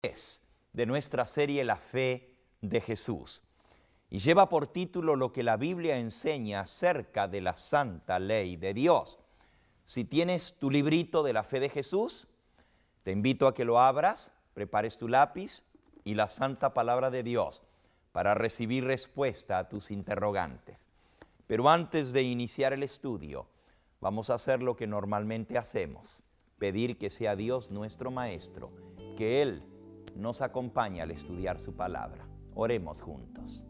De nuestra serie La Fe de Jesús, y lleva por título lo que la Biblia enseña acerca de la santa ley de Dios. Si tienes tu librito de la Fe de Jesús, te invito a que lo abras, prepares tu lápiz y la santa palabra de Dios para recibir respuesta a tus interrogantes. Pero antes de iniciar el estudio, vamos a hacer lo que normalmente hacemos, pedir que sea Dios nuestro Maestro, que Él nos acompaña al estudiar su palabra. Oremos juntos.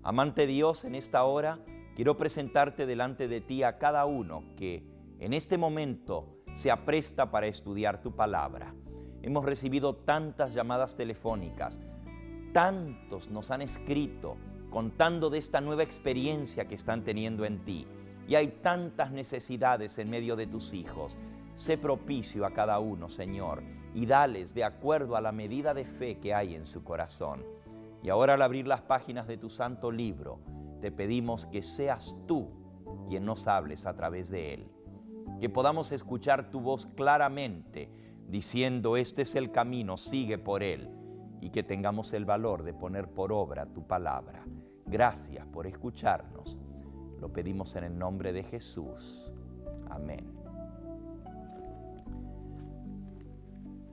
Amante Dios, en esta hora quiero presentarte delante de ti a cada uno que en este momento se apresta para estudiar tu palabra. Hemos recibido tantas llamadas telefónicas, tantos nos han escrito contando de esta nueva experiencia que están teniendo en ti, y hay tantas necesidades en medio de tus hijos. Sé propicio a cada uno, Señor, y dales de acuerdo a la medida de fe que hay en su corazón. Y ahora, al abrir las páginas de tu santo libro, te pedimos que seas tú quien nos hables a través de él. Que podamos escuchar tu voz claramente, diciendo: este es el camino, sigue por él. Y que tengamos el valor de poner por obra tu palabra. Gracias por escucharnos. Lo pedimos en el nombre de Jesús. Amén.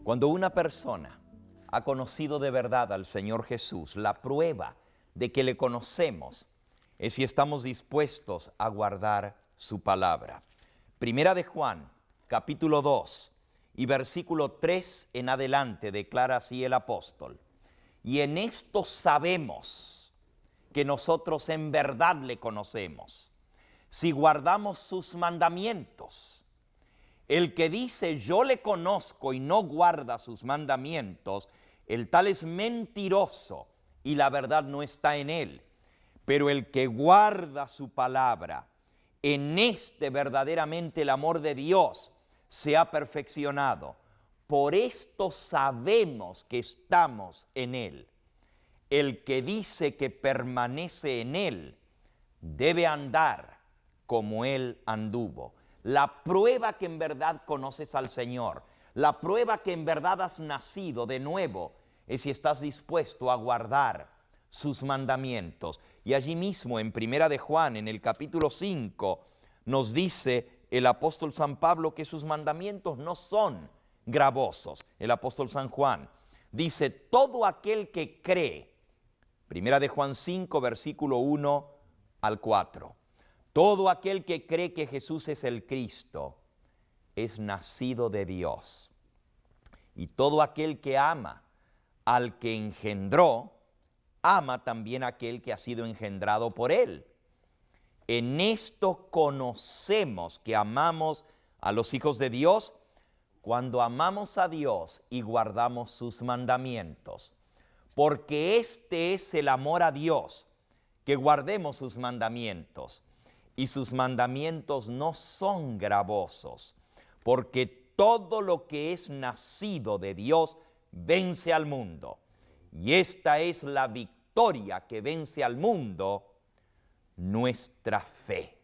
Cuando una persona ha conocido de verdad al Señor Jesús, la prueba de que le conocemos es si estamos dispuestos a guardar su palabra. Primera de Juan, capítulo 2 y versículo 3 en adelante, declara así el apóstol: y en esto sabemos que nosotros en verdad le conocemos, si guardamos sus mandamientos. El que dice yo le conozco y no guarda sus mandamientos, el tal es mentiroso y la verdad no está en él. Pero el que guarda su palabra, en este verdaderamente el amor de Dios se ha perfeccionado. Por esto sabemos que estamos en él. El que dice que permanece en él debe andar como él anduvo. La prueba que en verdad conoces al Señor, la prueba que en verdad has nacido de nuevo, es si estás dispuesto a guardar sus mandamientos. Y allí mismo en Primera de Juan, en el capítulo 5, nos dice el apóstol San Pablo que sus mandamientos no son gravosos. El apóstol San Juan dice: todo aquel que cree, Primera de Juan 5, versículo 1 al 4. Todo aquel que cree que Jesús es el Cristo es nacido de Dios. Y todo aquel que ama al que engendró, ama también a aquel que ha sido engendrado por él. En esto conocemos que amamos a los hijos de Dios, cuando amamos a Dios y guardamos sus mandamientos. Porque este es el amor a Dios, que guardemos sus mandamientos. Y sus mandamientos no son gravosos, porque todo lo que es nacido de Dios vence al mundo. Y esta es la victoria que vence al mundo, nuestra fe.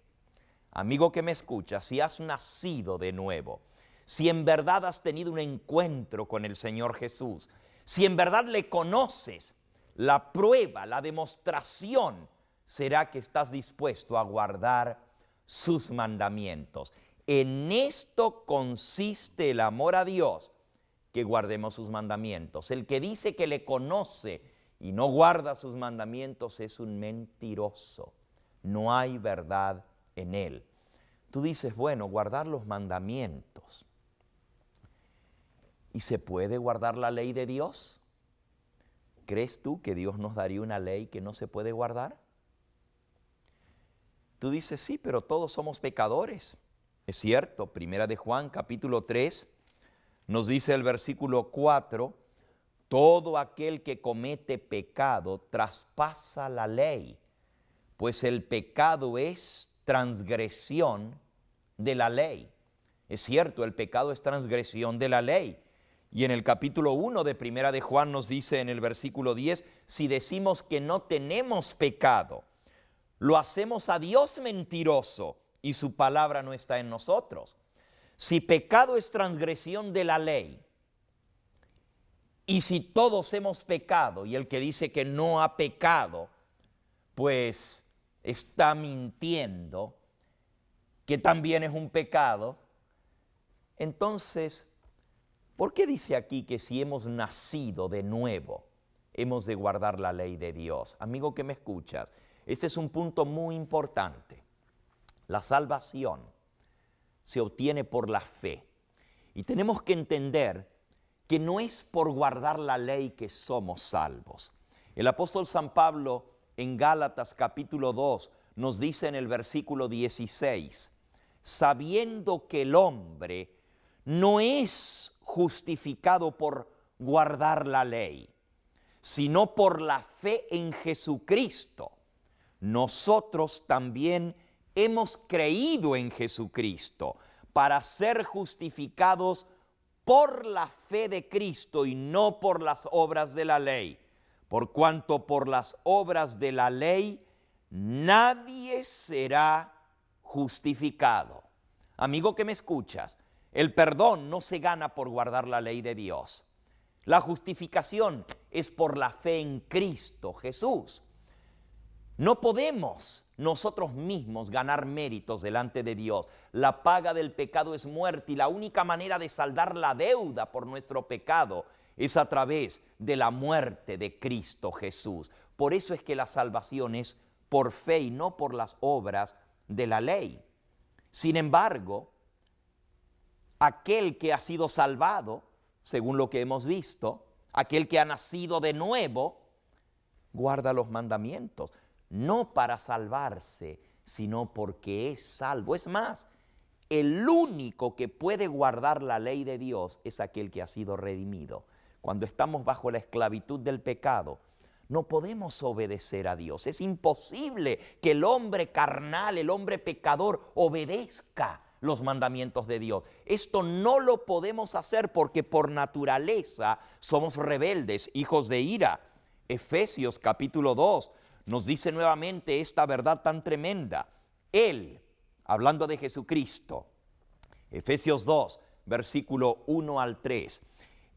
Amigo que me escucha, si has nacido de nuevo, si en verdad has tenido un encuentro con el Señor Jesús, si en verdad le conoces, la prueba, la demostración será que estás dispuesto a guardar sus mandamientos. En esto consiste el amor a Dios, que guardemos sus mandamientos. El que dice que le conoce y no guarda sus mandamientos es un mentiroso. No hay verdad en él. Tú dices, bueno, guardar los mandamientos. ¿Y se puede guardar la ley de Dios? ¿Crees tú que Dios nos daría una ley que no se puede guardar? Tú dices, sí, pero todos somos pecadores. Es cierto, Primera de Juan, capítulo 3, nos dice el versículo 4, todo aquel que comete pecado traspasa la ley, pues el pecado es transgresión de la ley. Es cierto, el pecado es transgresión de la ley. Y en el capítulo 1 de Primera de Juan nos dice en el versículo 10, si decimos que no tenemos pecado, lo hacemos a Dios mentiroso y su palabra no está en nosotros. Si pecado es transgresión de la ley Y si todos hemos pecado, y el que dice que no ha pecado, pues está mintiendo, que también es un pecado, entonces, ¿por qué dice aquí que si hemos nacido de nuevo, hemos de guardar la ley de Dios? Amigo que me escuchas, este es un punto muy importante. La salvación se obtiene por la fe. Y tenemos que entender que no es por guardar la ley que somos salvos. El apóstol San Pablo en Gálatas capítulo 2 nos dice en el versículo 16, sabiendo que el hombre no es justificado por guardar la ley, sino por la fe en Jesucristo. Nosotros también hemos creído en Jesucristo para ser justificados por la fe de Cristo y no por las obras de la ley. Por cuanto por las obras de la ley nadie será justificado. Amigo que me escuchas, el perdón no se gana por guardar la ley de Dios. La justificación es por la fe en Cristo Jesús. No podemos nosotros mismos ganar méritos delante de Dios. La paga del pecado es muerte y la única manera de saldar la deuda por nuestro pecado es a través de la muerte de Cristo Jesús. Por eso es que la salvación es por fe y no por las obras de la ley. Sin embargo, aquel que ha sido salvado, según lo que hemos visto, aquel que ha nacido de nuevo, guarda los mandamientos. No para salvarse, sino porque es salvo. Es más, el único que puede guardar la ley de Dios es aquel que ha sido redimido. Cuando estamos bajo la esclavitud del pecado, no podemos obedecer a Dios. Es imposible que el hombre carnal, el hombre pecador, obedezca los mandamientos de Dios. Esto no lo podemos hacer porque por naturaleza somos rebeldes, hijos de ira. Efesios capítulo 2 nos dice nuevamente esta verdad tan tremenda. Él, hablando de Jesucristo, Efesios 2, versículo 1 al 3.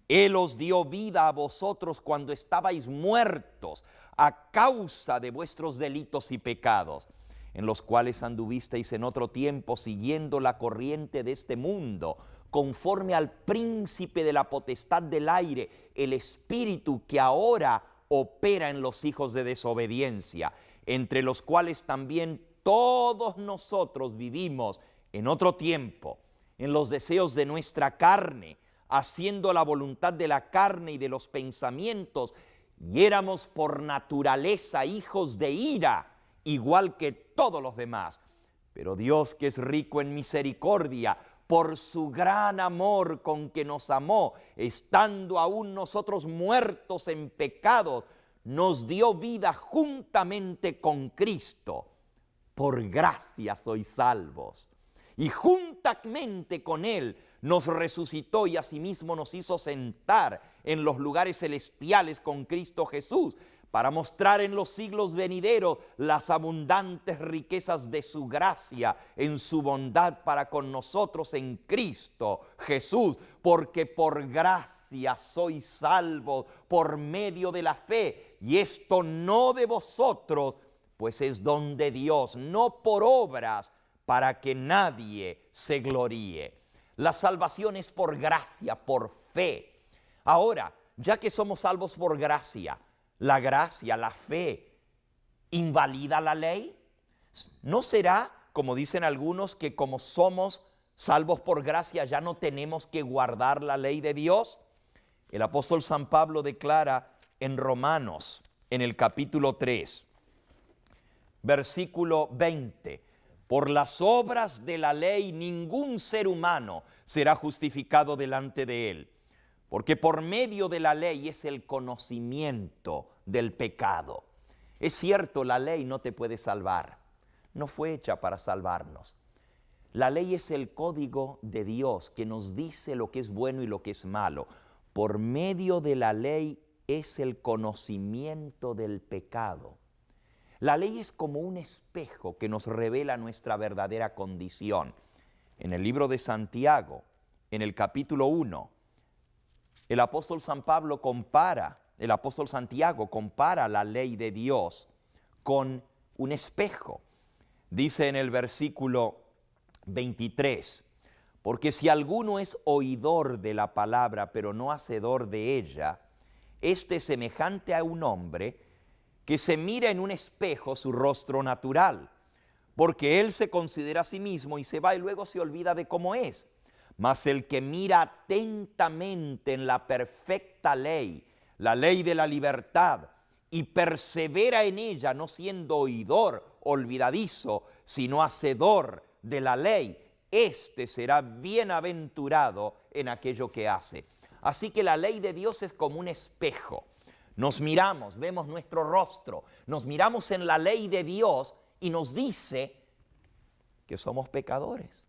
Él os dio vida a vosotros cuando estabais muertos a causa de vuestros delitos y pecados, en los cuales anduvisteis en otro tiempo siguiendo la corriente de este mundo, conforme al príncipe de la potestad del aire, el espíritu que ahora opera en los hijos de desobediencia, entre los cuales también todos nosotros vivimos en otro tiempo, en los deseos de nuestra carne, haciendo la voluntad de la carne y de los pensamientos, y éramos por naturaleza hijos de ira, igual que todos los demás. Pero Dios, que es rico en misericordia, por su gran amor con que nos amó, estando aún nosotros muertos en pecados, nos dio vida juntamente con Cristo. Por gracia sois salvos. Y juntamente con Él nos resucitó y asimismo nos hizo sentar en los lugares celestiales con Cristo Jesús, para mostrar en los siglos venideros las abundantes riquezas de su gracia en su bondad para con nosotros en Cristo Jesús, porque por gracia sois salvos por medio de la fe, y esto no de vosotros, pues es don de Dios, no por obras, para que nadie se gloríe. La salvación es por gracia, por fe. Ahora, ya que somos salvos por gracia, la gracia, la fe, ¿invalida la ley? ¿No será, como dicen algunos, que como somos salvos por gracia ya no tenemos que guardar la ley de Dios? El apóstol San Pablo declara en Romanos, en el capítulo 3, versículo 20, por las obras de la ley ningún ser humano será justificado delante de él, porque por medio de la ley es el conocimiento del pecado. Es cierto, la ley no te puede salvar, no fue hecha para salvarnos. La ley es el código de Dios que nos dice lo que es bueno y lo que es malo. Por medio de la ley es el conocimiento del pecado. La ley es como un espejo que nos revela nuestra verdadera condición. En el libro de Santiago, en el capítulo 1, el apóstol el apóstol Santiago compara la ley de Dios con un espejo. Dice en el versículo 23, porque si alguno es oidor de la palabra, pero no hacedor de ella, este es semejante a un hombre que se mira en un espejo su rostro natural, porque él se considera a sí mismo y se va y luego se olvida de cómo es. Mas el que mira atentamente en la perfecta ley, la ley de la libertad, y persevera en ella, no siendo oidor olvidadizo, sino hacedor de la ley, éste será bienaventurado en aquello que hace. Así que la ley de Dios es como un espejo. Nos miramos, vemos nuestro rostro, nos miramos en la ley de Dios y nos dice que somos pecadores.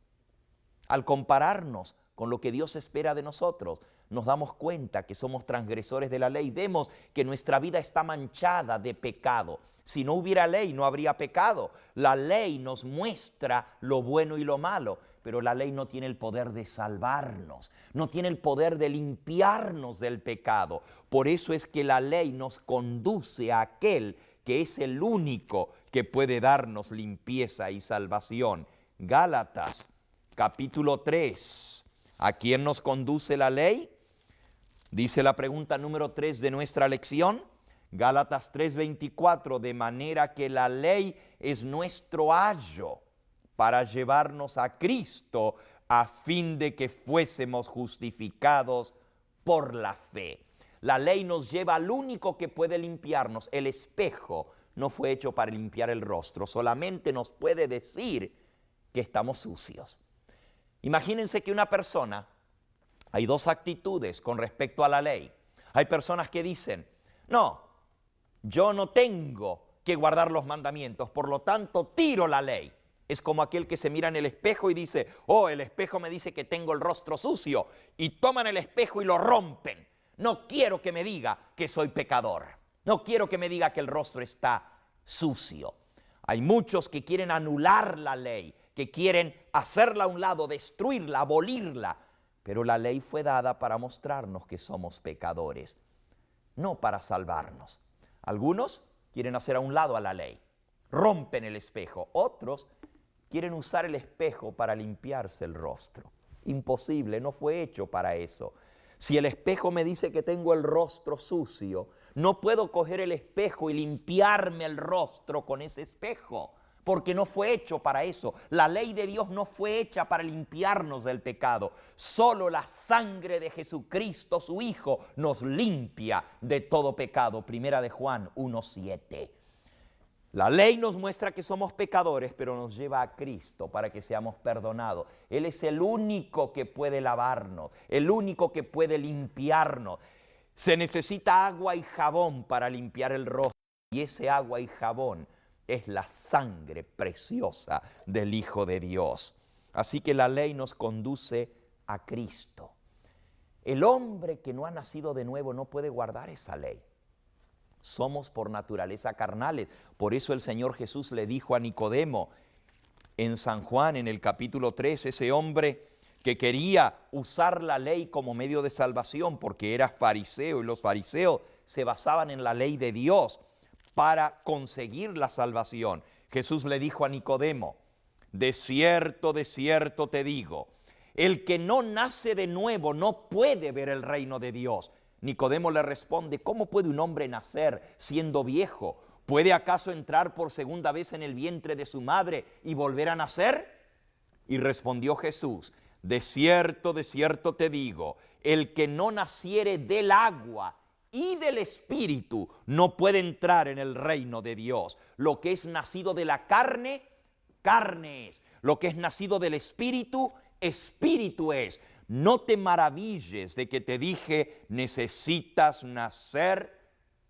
Al compararnos con lo que Dios espera de nosotros, nos damos cuenta que somos transgresores de la ley. Vemos que nuestra vida está manchada de pecado. Si no hubiera ley, no habría pecado. La ley nos muestra lo bueno y lo malo, pero la ley no tiene el poder de salvarnos, no tiene el poder de limpiarnos del pecado. Por eso es que la ley nos conduce a aquel que es el único que puede darnos limpieza y salvación. Gálatas, capítulo 3. ¿A quién nos conduce la ley? Dice la pregunta número 3 de nuestra lección. Gálatas 3:24, de manera que la ley es nuestro ayo para llevarnos a Cristo a fin de que fuésemos justificados por la fe. La ley nos lleva al único que puede limpiarnos. El espejo no fue hecho para limpiar el rostro, solamente nos puede decir que estamos sucios. Imagínense que una persona, hay dos actitudes con respecto a la ley. Hay personas que dicen, no, yo no tengo que guardar los mandamientos, por lo tanto tiro la ley. Es como aquel que se mira en el espejo y dice, oh, el espejo me dice que tengo el rostro sucio, y toman el espejo y lo rompen. No quiero que me diga que soy pecador. No quiero que me diga que el rostro está sucio. Hay muchos que quieren anular la ley, que quieren hacerla a un lado, destruirla, abolirla. Pero la ley fue dada para mostrarnos que somos pecadores, no para salvarnos. Algunos quieren hacer a un lado a la ley, rompen el espejo. Otros quieren usar el espejo para limpiarse el rostro. Imposible, no fue hecho para eso. Si el espejo me dice que tengo el rostro sucio, no puedo coger el espejo y limpiarme el rostro con ese espejo, porque no fue hecho para eso. La ley de Dios no fue hecha para limpiarnos del pecado. Solo la sangre de Jesucristo, su Hijo, nos limpia de todo pecado. Primera de Juan 1:7. La ley nos muestra que somos pecadores, pero nos lleva a Cristo para que seamos perdonados. Él es el único que puede lavarnos, el único que puede limpiarnos. Se necesita agua y jabón para limpiar el rostro, y ese agua y jabón es la sangre preciosa del Hijo de Dios. Así que la ley nos conduce a Cristo. El hombre que no ha nacido de nuevo no puede guardar esa ley. Somos por naturaleza carnales. Por eso el Señor Jesús le dijo a Nicodemo en San Juan, en el capítulo 3, ese hombre que quería usar la ley como medio de salvación porque era fariseo, y los fariseos se basaban en la ley de Dios para conseguir la salvación. Jesús le dijo a Nicodemo, de cierto te digo, el que no nace de nuevo no puede ver el reino de Dios. Nicodemo le responde, ¿cómo puede un hombre nacer siendo viejo? ¿Puede acaso entrar por segunda vez en el vientre de su madre y volver a nacer? Y respondió Jesús, de cierto te digo, el que no naciere del agua y del Espíritu no puede entrar en el reino de Dios. Lo que es nacido de la carne, carne es. Lo que es nacido del Espíritu, Espíritu es. No te maravilles de que te dije, necesitas nacer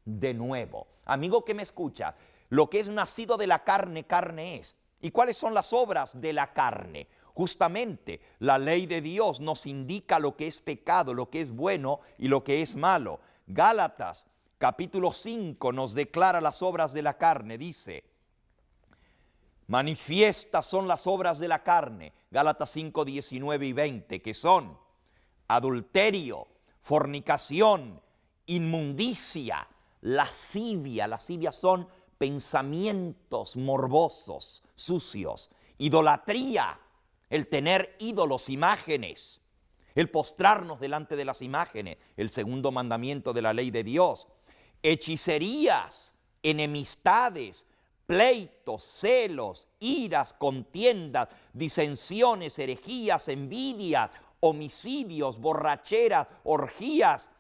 de nuevo. Amigo que me escucha, lo que es nacido de la carne, carne es. ¿Y cuáles son las obras de la carne? Justamente, la ley de Dios nos indica lo que es pecado, lo que es bueno y lo que es malo. Gálatas, capítulo 5, nos declara las obras de la carne. Dice, manifiestas son las obras de la carne, Gálatas 5, 19 y 20, que son adulterio, fornicación, inmundicia, lascivia. Lascivia son pensamientos morbosos, sucios, idolatría, el tener ídolos, imágenes, el postrarnos delante de las imágenes, el segundo mandamiento de la ley de Dios, hechicerías, enemistades, pleitos, celos, iras, contiendas, disensiones, herejías, envidias, homicidios, borracheras, orgías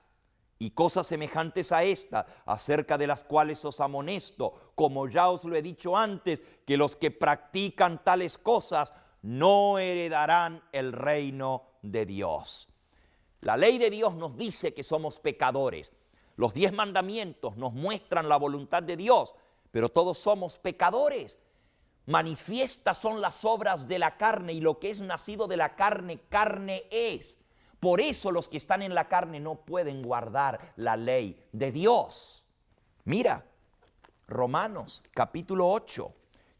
y cosas semejantes a esta, acerca de las cuales os amonesto, como ya os lo he dicho antes, que los que practican tales cosas no heredarán el reino de Dios. La ley de Dios nos dice que somos pecadores. Los 10 mandamientos nos muestran la voluntad de Dios, pero todos somos pecadores. Manifiestas son las obras de la carne, y lo que es nacido de la carne, carne es. Por eso los que están en la carne no pueden guardar la ley de Dios. Mira, Romanos capítulo 8,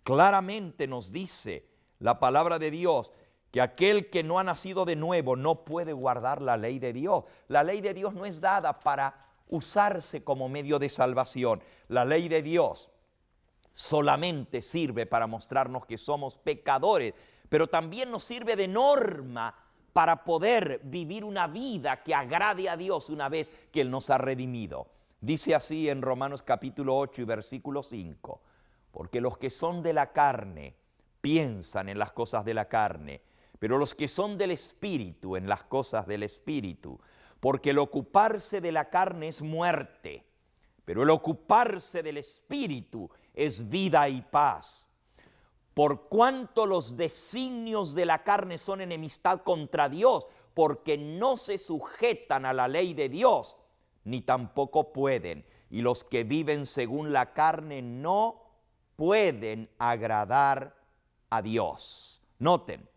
claramente nos dice la palabra de Dios que aquel que no ha nacido de nuevo no puede guardar la ley de Dios. La ley de Dios no es dada para usarse como medio de salvación. La ley de Dios solamente sirve para mostrarnos que somos pecadores, pero también nos sirve de norma para poder vivir una vida que agrade a Dios una vez que Él nos ha redimido. Dice así en Romanos capítulo 8 y versículo 5, porque los que son de la carne piensan en las cosas de la carne, pero los que son del Espíritu en las cosas del Espíritu, porque el ocuparse de la carne es muerte, pero el ocuparse del Espíritu es vida y paz. Por cuanto los designios de la carne son enemistad contra Dios, porque no se sujetan a la ley de Dios, ni tampoco pueden. Y los que viven según la carne no pueden agradar a Dios. Noten,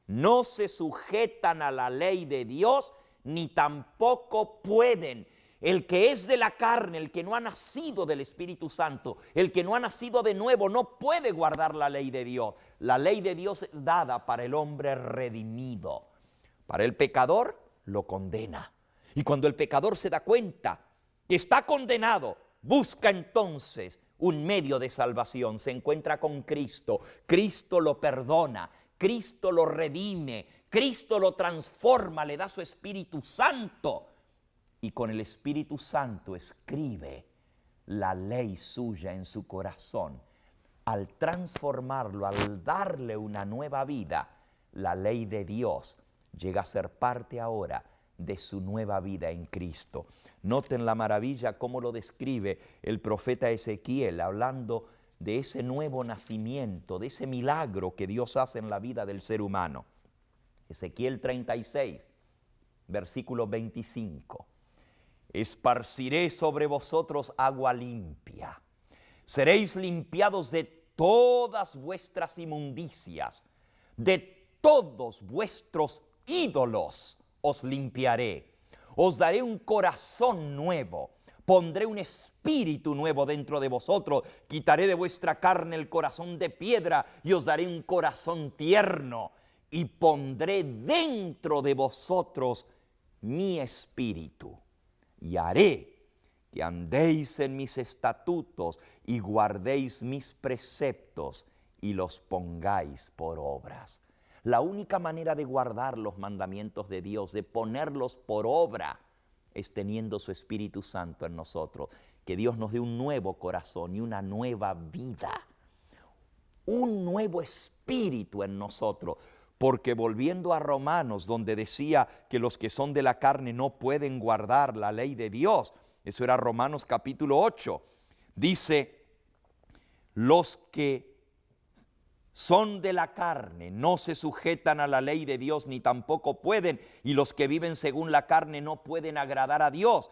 no se sujetan a la ley de Dios, ni tampoco pueden. El que es de la carne, el que no ha nacido del Espíritu Santo, el que no ha nacido de nuevo, no puede guardar la ley de Dios. La ley de Dios es dada para el hombre redimido. Para el pecador, lo condena. Y cuando el pecador se da cuenta que está condenado, busca entonces un medio de salvación. Se encuentra con Cristo. Cristo lo perdona. Cristo lo redime. Cristo lo transforma, le da su Espíritu Santo. Y con el Espíritu Santo escribe la ley suya en su corazón. Al transformarlo, al darle una nueva vida, la ley de Dios llega a ser parte ahora de su nueva vida en Cristo. Noten la maravilla cómo lo describe el profeta Ezequiel, hablando de ese nuevo nacimiento, de ese milagro que Dios hace en la vida del ser humano. Ezequiel 36, versículo 25. Esparciré sobre vosotros agua limpia. Seréis limpiados de todas vuestras inmundicias, de todos vuestros ídolos os limpiaré. Os daré un corazón nuevo, pondré un espíritu nuevo dentro de vosotros, quitaré de vuestra carne el corazón de piedra y os daré un corazón tierno, y pondré dentro de vosotros mi espíritu. Y haré que andéis en mis estatutos y guardéis mis preceptos y los pongáis por obras. La única manera de guardar los mandamientos de Dios, de ponerlos por obra, es teniendo su Espíritu Santo en nosotros. Que Dios nos dé un nuevo corazón y una nueva vida, un nuevo espíritu en nosotros. Porque volviendo a Romanos, donde decía que los que son de la carne no pueden guardar la ley de Dios, eso era Romanos capítulo 8, dice, los que son de la carne no se sujetan a la ley de Dios ni tampoco pueden, y los que viven según la carne no pueden agradar a Dios.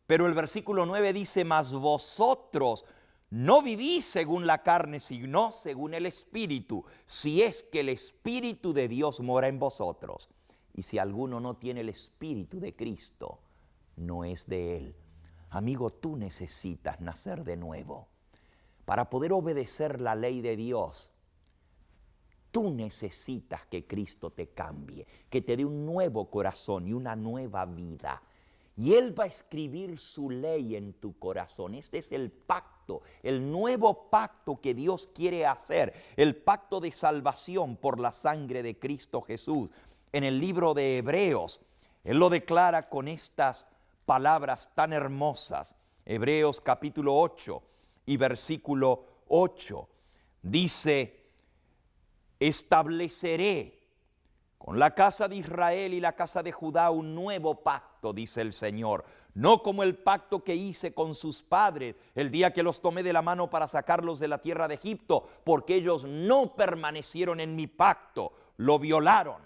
Pero el versículo 9 dice, mas vosotros no vivís según la carne, sino según el Espíritu, si es que el Espíritu de Dios mora en vosotros. Y si alguno no tiene el Espíritu de Cristo, no es de Él. Amigo, tú necesitas nacer de nuevo. Para poder obedecer la ley de Dios, tú necesitas que Cristo te cambie, que te dé un nuevo corazón y una nueva vida. y Él va a escribir su ley en tu corazón. Este es el pacto, el nuevo pacto que Dios quiere hacer, el pacto de salvación por la sangre de Cristo Jesús. En el libro de Hebreos, Él lo declara con estas palabras tan hermosas. Hebreos capítulo 8 y versículo 8 dice: estableceré con la casa de Israel y la casa de Judá un nuevo pacto, dice el Señor, no como el pacto que hice con sus padres el día que los tomé de la mano para sacarlos de la tierra de Egipto, porque ellos no permanecieron en mi pacto, lo violaron.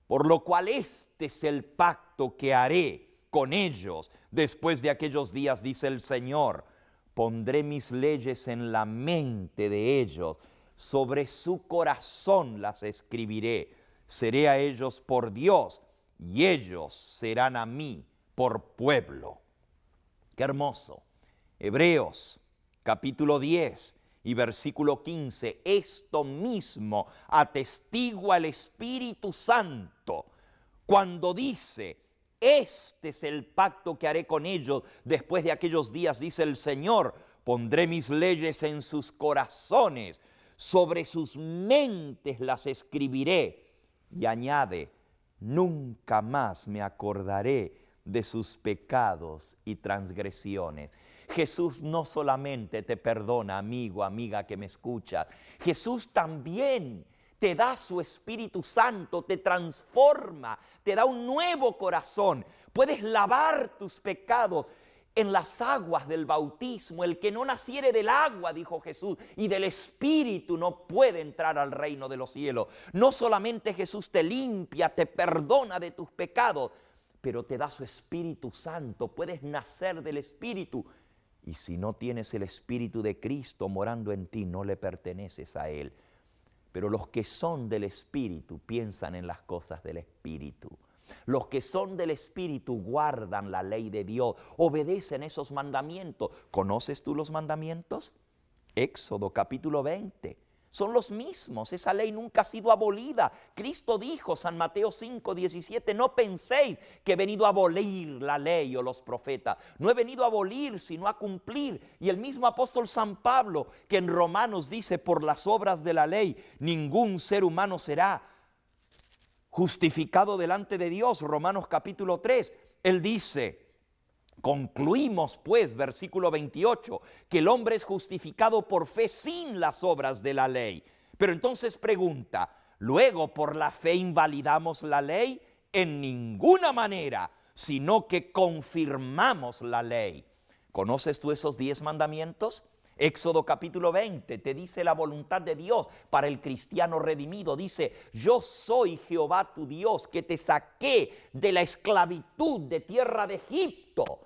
Por lo cual este es el pacto que haré con ellos después de aquellos días, dice el Señor. Pondré mis leyes en la mente de ellos, sobre su corazón las escribiré. Seré a ellos por Dios y ellos serán a mí por pueblo. Qué hermoso. Hebreos capítulo 10 y versículo 15. Esto mismo atestigua el Espíritu Santo cuando dice: este es el pacto que haré con ellos después de aquellos días, dice el Señor. Pondré mis leyes en sus corazones, sobre sus mentes las escribiré. Y añade: nunca más me acordaré de sus pecados y transgresiones. Jesús no solamente te perdona, amigo, amiga que me escuchas. Jesús también te da su Espíritu Santo, te transforma, te da un nuevo corazón. Puedes lavar tus pecados en las aguas del bautismo. El que no naciere del agua, dijo Jesús, y del Espíritu no puede entrar al reino de los cielos. No solamente Jesús te limpia, te perdona de tus pecados, pero te da su Espíritu Santo. Puedes nacer del Espíritu. Y si no tienes el Espíritu de Cristo morando en ti, no le perteneces a Él. Pero los que son del Espíritu piensan en las cosas del Espíritu. Los que son del Espíritu guardan la ley de Dios, obedecen esos mandamientos. ¿Conoces tú los mandamientos? Éxodo capítulo 20. Son los mismos, esa ley nunca ha sido abolida. Cristo dijo, San Mateo 5, 17, no penséis que he venido a abolir la ley o los profetas. No he venido a abolir, sino a cumplir. Y el mismo apóstol San Pablo, que en Romanos dice, por las obras de la ley, ningún ser humano será justificado delante de Dios. Romanos capítulo 3, él dice: concluimos pues, versículo 28, que el hombre es justificado por fe sin las obras de la ley. Pero entonces pregunta, ¿luego por la fe invalidamos la ley? En ninguna manera, sino que confirmamos la ley. ¿Conoces tú esos 10 mandamientos? Éxodo capítulo 20 te dice la voluntad de Dios para el cristiano redimido. Dice: yo soy Jehová tu Dios, que te saqué de la esclavitud de tierra de Egipto.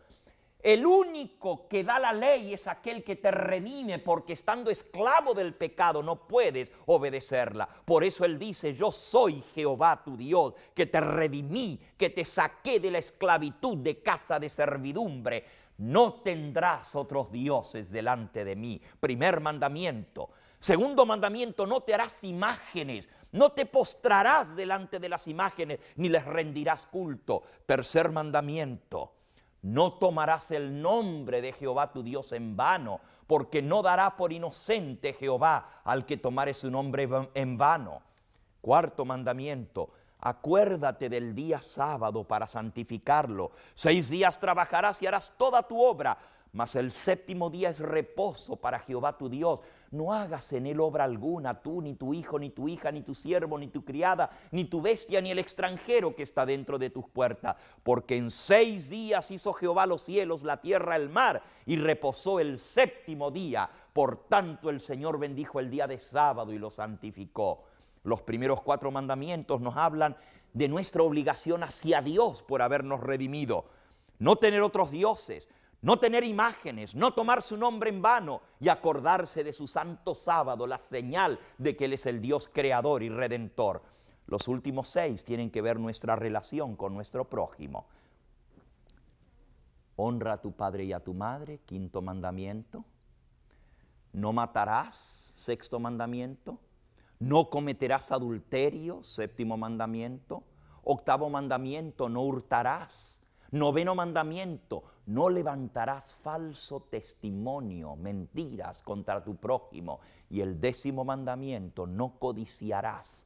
El único que da la ley es aquel que te redime, porque estando esclavo del pecado no puedes obedecerla. Por eso él dice: yo soy Jehová tu Dios, que te redimí, que te saqué de la esclavitud de casa de servidumbre. No tendrás otros dioses delante de mí. Primer mandamiento. Segundo mandamiento: no te harás imágenes, no te postrarás delante de las imágenes, ni les rendirás culto. Tercer mandamiento: no tomarás el nombre de Jehová tu Dios en vano, porque no dará por inocente Jehová al que tomare su nombre en vano. Cuarto mandamiento: acuérdate del día sábado para santificarlo. 6 días trabajarás y harás toda tu obra, mas el séptimo día es reposo para Jehová tu Dios. No hagas en él obra alguna, tú, ni tu hijo, ni tu hija, ni tu siervo, ni tu criada, ni tu bestia, ni el extranjero que está dentro de tus puertas. Porque en 6 días hizo Jehová los cielos, la tierra, el mar, y reposó el séptimo día. Por tanto el Señor bendijo el día de sábado y lo santificó. Los primeros 4 mandamientos nos hablan de nuestra obligación hacia Dios por habernos redimido. No tener otros dioses, no tener imágenes, no tomar su nombre en vano y acordarse de su santo sábado, la señal de que Él es el Dios creador y redentor. Los últimos 6 tienen que ver nuestra relación con nuestro prójimo. Honra a tu padre y a tu madre, 5.º mandamiento. No matarás, 6.º mandamiento. No cometerás adulterio, 7.º mandamiento. 8.º mandamiento: no hurtarás. Noveno mandamiento, no levantarás falso testimonio, mentiras contra tu prójimo. Y el 10º mandamiento, no codiciarás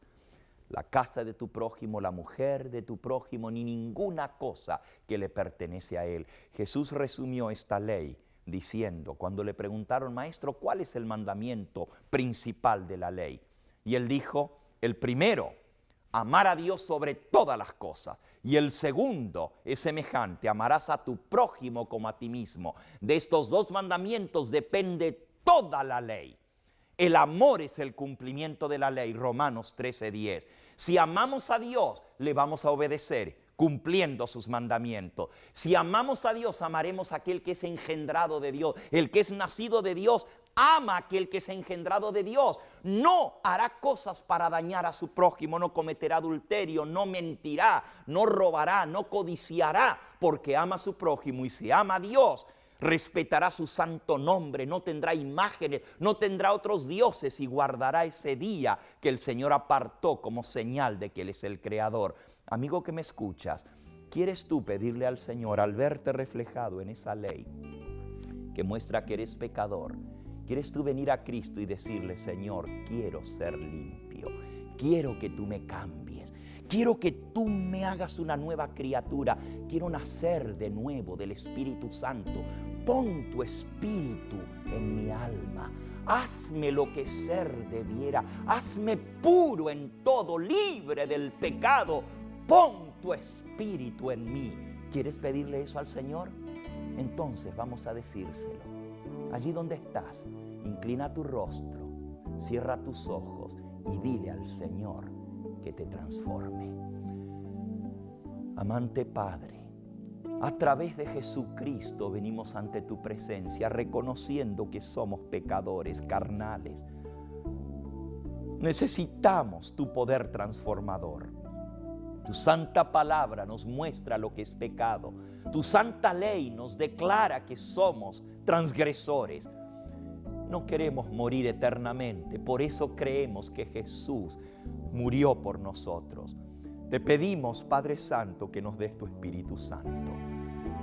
la casa de tu prójimo, la mujer de tu prójimo, ni ninguna cosa que le pertenece a él. Jesús resumió esta ley diciendo, cuando le preguntaron, maestro, ¿cuál es el mandamiento principal de la ley? Y él dijo, el primero, amar a Dios sobre todas las cosas. Y el segundo es semejante, amarás a tu prójimo como a ti mismo. De estos 2 mandamientos depende toda la ley. El amor es el cumplimiento de la ley, Romanos 13:10. Si amamos a Dios, le vamos a obedecer, cumpliendo sus mandamientos. Si amamos a Dios, amaremos a aquel que es engendrado de Dios. El que es nacido de Dios, ama a aquel que es engendrado de Dios. No hará cosas para dañar a su prójimo, no cometerá adulterio, no mentirá, no robará, no codiciará, porque ama a su prójimo. Y si ama a Dios, respetará su santo nombre, no tendrá imágenes, no tendrá otros dioses y guardará ese día que el Señor apartó como señal de que Él es el Creador. Amigo que me escuchas, ¿quieres tú pedirle al Señor, al verte reflejado en esa ley que muestra que eres pecador, quieres tú venir a Cristo y decirle, Señor, quiero ser limpio, quiero que tú me cambies, quiero que tú me hagas una nueva criatura, quiero nacer de nuevo del Espíritu Santo, pon tu espíritu en mi alma, hazme lo que ser debiera, hazme puro en todo, libre del pecado, pon tu espíritu en mí. ¿Quieres pedirle eso al Señor? Entonces vamos a decírselo. Allí donde estás, inclina tu rostro, cierra tus ojos y dile al Señor que te transforme. Amante Padre, a través de Jesucristo venimos ante tu presencia reconociendo que somos pecadores carnales. Necesitamos tu poder transformador. Tu santa palabra nos muestra lo que es pecado. Tu santa ley nos declara que somos transgresores. No queremos morir eternamente, por eso creemos que Jesús murió por nosotros. Te pedimos, Padre Santo, que nos des tu Espíritu Santo.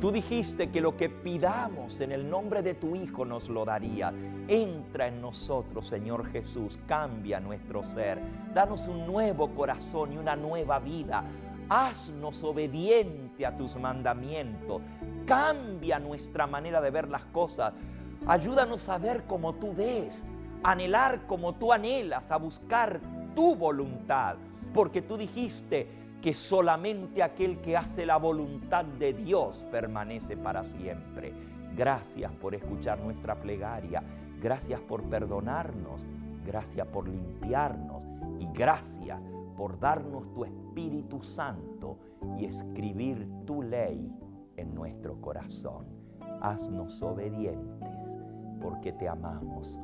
Tú dijiste que lo que pidamos en el nombre de tu Hijo nos lo daría. Entra en nosotros, Señor Jesús, cambia nuestro ser. Danos un nuevo corazón y una nueva vida. Haznos obediente a tus mandamientos. Cambia nuestra manera de ver las cosas. Ayúdanos a ver como tú ves, a anhelar como tú anhelas, a buscar tu voluntad. Porque tú dijiste que solamente aquel que hace la voluntad de Dios permanece para siempre. Gracias por escuchar nuestra plegaria, gracias por perdonarnos, gracias por limpiarnos y gracias por darnos tu Espíritu Santo y escribir tu ley en nuestro corazón. Haznos obedientes porque te amamos.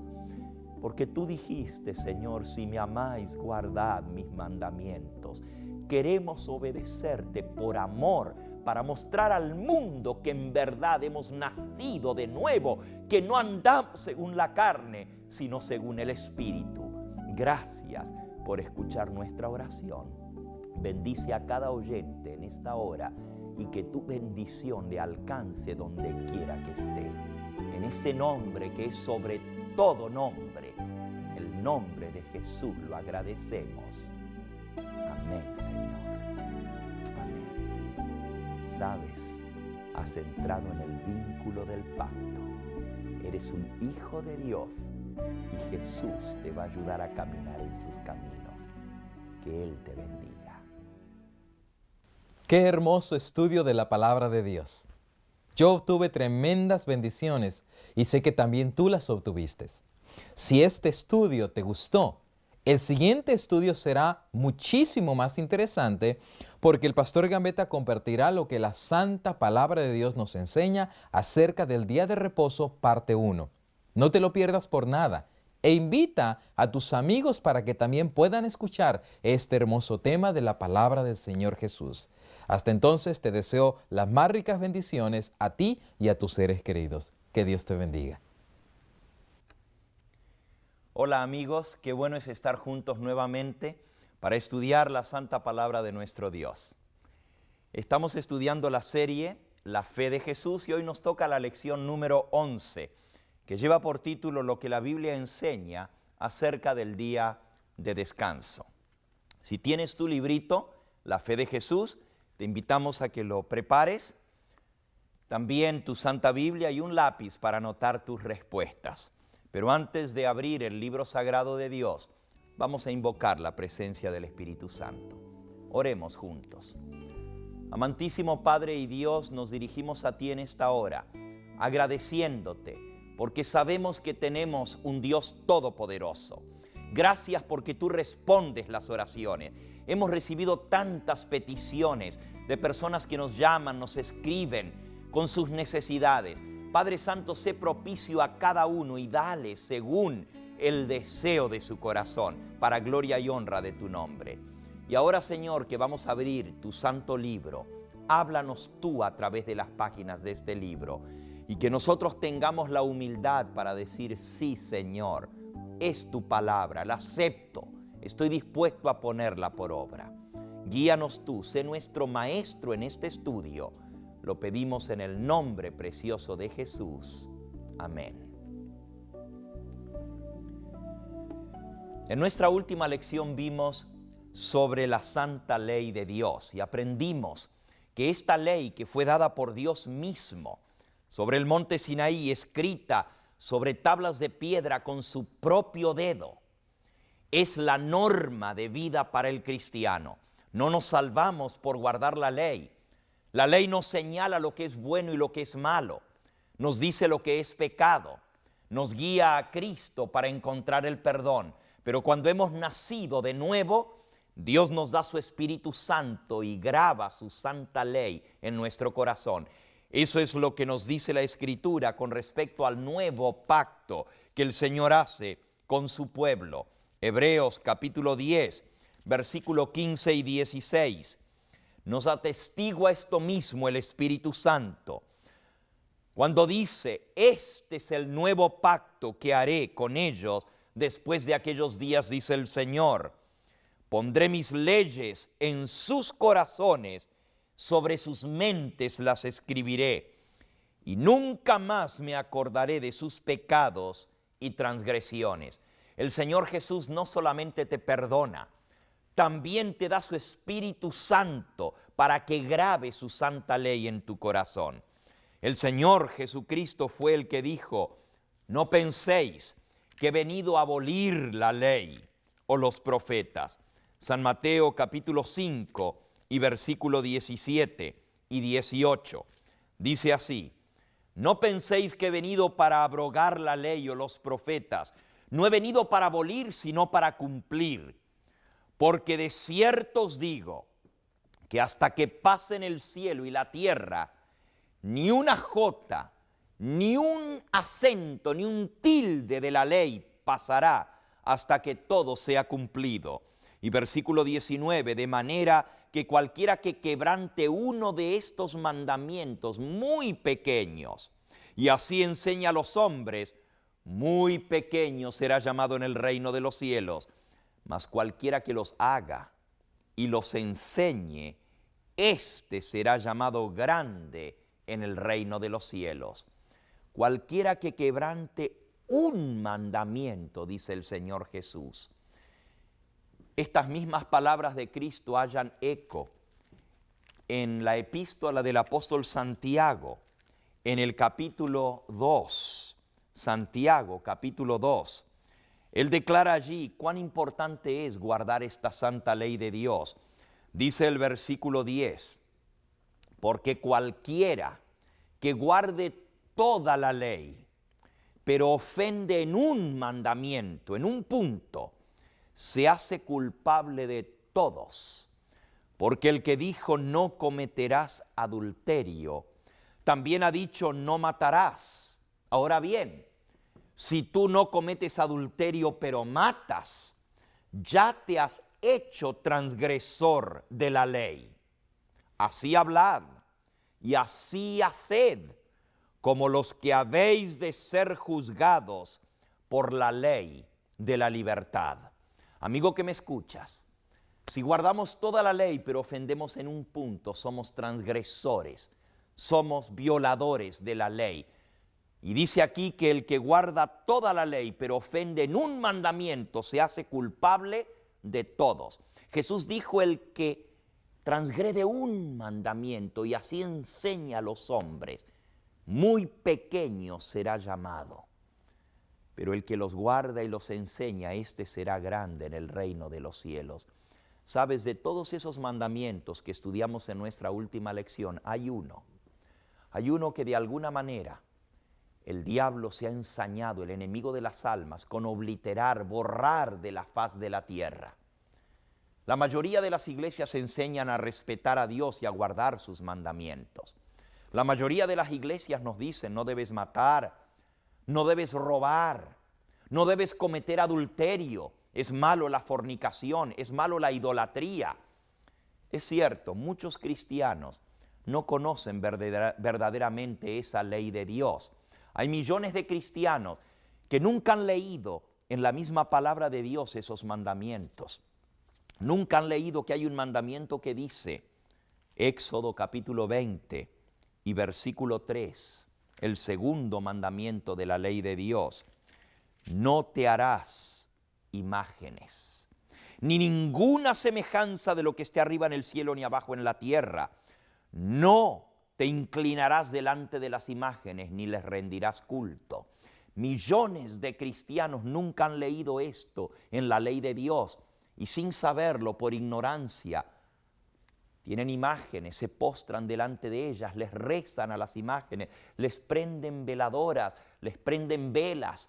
Porque tú dijiste, Señor, si me amáis, guardad mis mandamientos. Queremos obedecerte por amor, para mostrar al mundo que en verdad hemos nacido de nuevo, que no andamos según la carne, sino según el Espíritu. Gracias por escuchar nuestra oración. Bendice a cada oyente en esta hora y que tu bendición le alcance donde quiera que esté. En ese nombre que es sobre todo nombre, el nombre de Jesús lo agradecemos. Amén, Señor. Amén. Sabes, has entrado en el vínculo del pacto. Eres un hijo de Dios y Jesús te va a ayudar a caminar en sus caminos. Que Él te bendiga. Qué hermoso estudio de la palabra de Dios. Yo obtuve tremendas bendiciones y sé que también tú las obtuviste. Si este estudio te gustó, el siguiente estudio será muchísimo más interesante porque el pastor Gambetta compartirá lo que la santa palabra de Dios nos enseña acerca del día de reposo, parte 1. No te lo pierdas por nada e invita a tus amigos para que también puedan escuchar este hermoso tema de la palabra del Señor Jesús. Hasta entonces te deseo las más ricas bendiciones a ti y a tus seres queridos. Que Dios te bendiga. Hola amigos, qué bueno es estar juntos nuevamente para estudiar la santa palabra de nuestro Dios. Estamos estudiando la serie La Fe de Jesús y hoy nos toca la lección número 11, que lleva por título Lo que la Biblia enseña acerca del día de descanso. Si tienes tu librito, La Fe de Jesús, te invitamos a que lo prepares. También tu Santa Biblia y un lápiz para anotar tus respuestas. Pero antes de abrir el libro sagrado de Dios, vamos a invocar la presencia del Espíritu Santo. Oremos juntos. Amantísimo Padre y Dios, nos dirigimos a ti en esta hora, agradeciéndote, porque sabemos que tenemos un Dios todopoderoso. Gracias porque tú respondes las oraciones. Hemos recibido tantas peticiones de personas que nos llaman, nos escriben con sus necesidades. Padre Santo, sé propicio a cada uno y dale según el deseo de su corazón, para gloria y honra de tu nombre. Y ahora, Señor, que vamos a abrir tu santo libro, háblanos tú a través de las páginas de este libro y que nosotros tengamos la humildad para decir, sí, Señor, es tu palabra, la acepto, estoy dispuesto a ponerla por obra. Guíanos tú, sé nuestro maestro en este estudio. Lo pedimos en el nombre precioso de Jesús. Amén. En nuestra última lección vimos sobre la santa ley de Dios y aprendimos que esta ley que fue dada por Dios mismo sobre el monte Sinaí, escrita sobre tablas de piedra con su propio dedo, es la norma de vida para el cristiano. No nos salvamos por guardar la ley. La ley nos señala lo que es bueno y lo que es malo, nos dice lo que es pecado, nos guía a Cristo para encontrar el perdón. Pero cuando hemos nacido de nuevo, Dios nos da su Espíritu Santo y graba su santa ley en nuestro corazón. Eso es lo que nos dice la Escritura con respecto al nuevo pacto que el Señor hace con su pueblo. Hebreos capítulo 10, versículo 15 y 16. Nos atestigua esto mismo el Espíritu Santo cuando dice, este es el nuevo pacto que haré con ellos después de aquellos días, dice el Señor. Pondré mis leyes en sus corazones, sobre sus mentes las escribiré, y nunca más me acordaré de sus pecados y transgresiones. El Señor Jesús no solamente te perdona, también te da su Espíritu Santo para que grabe su santa ley en tu corazón. El Señor Jesucristo fue el que dijo, no penséis que he venido a abolir la ley o los profetas. San Mateo capítulo 5 y versículo 17 y 18. Dice así, no penséis que he venido para abrogar la ley o los profetas. No he venido para abolir, sino para cumplir. Porque de cierto os digo que hasta que pasen el cielo y la tierra, ni una jota, ni un acento, ni un tilde de la ley pasará hasta que todo sea cumplido. Y versículo 19, de manera que cualquiera que quebrante uno de estos mandamientos muy pequeños, y así enseña a los hombres, muy pequeño será llamado en el reino de los cielos. Mas cualquiera que los haga y los enseñe, éste será llamado grande en el reino de los cielos. Cualquiera que quebrante un mandamiento, dice el Señor Jesús. Estas mismas palabras de Cristo hallan eco en la epístola del apóstol Santiago, en el capítulo 2, Santiago capítulo 2. Él declara allí cuán importante es guardar esta santa ley de Dios. Dice el versículo 10, porque cualquiera que guarde toda la ley, pero ofende en un mandamiento, en un punto, se hace culpable de todos. Porque el que dijo no cometerás adulterio, también ha dicho no matarás. Ahora bien, si tú no cometes adulterio pero matas, ya te has hecho transgresor de la ley. Así hablad y así haced, como los que habéis de ser juzgados por la ley de la libertad. Amigo que me escuchas, Si guardamos toda la ley pero ofendemos en un punto, somos transgresores, somos violadores de la ley. Y dice aquí que el que guarda toda la ley pero ofende en un mandamiento se hace culpable de todos. Jesús dijo: el que transgrede un mandamiento y así enseña a los hombres, muy pequeño será llamado. Pero el que los guarda y los enseña, éste será grande en el reino de los cielos. Sabes, de todos esos mandamientos que estudiamos en nuestra última lección, hay uno que de alguna manera el diablo se ha ensañado, el enemigo de las almas, con obliterar, borrar de la faz de la tierra. La mayoría de las iglesias enseñan a respetar a Dios y a guardar sus mandamientos. La mayoría de las iglesias nos dicen: no debes matar, no debes robar, no debes cometer adulterio, es malo la fornicación, es malo la idolatría. Es cierto, muchos cristianos no conocen verdaderamente esa ley de Dios. Hay millones de cristianos que nunca han leído en la misma palabra de Dios esos mandamientos. Nunca han leído que hay un mandamiento que dice, Éxodo capítulo 20 y versículo 3, el segundo mandamiento de la ley de Dios: no te harás imágenes, ni ninguna semejanza de lo que esté arriba en el cielo ni abajo en la tierra. No te inclinarás delante de las imágenes ni les rendirás culto. Millones de cristianos nunca han leído esto en la ley de Dios y sin saberlo, por ignorancia, tienen imágenes, se postran delante de ellas, les rezan a las imágenes, les prenden veladoras, les prenden velas,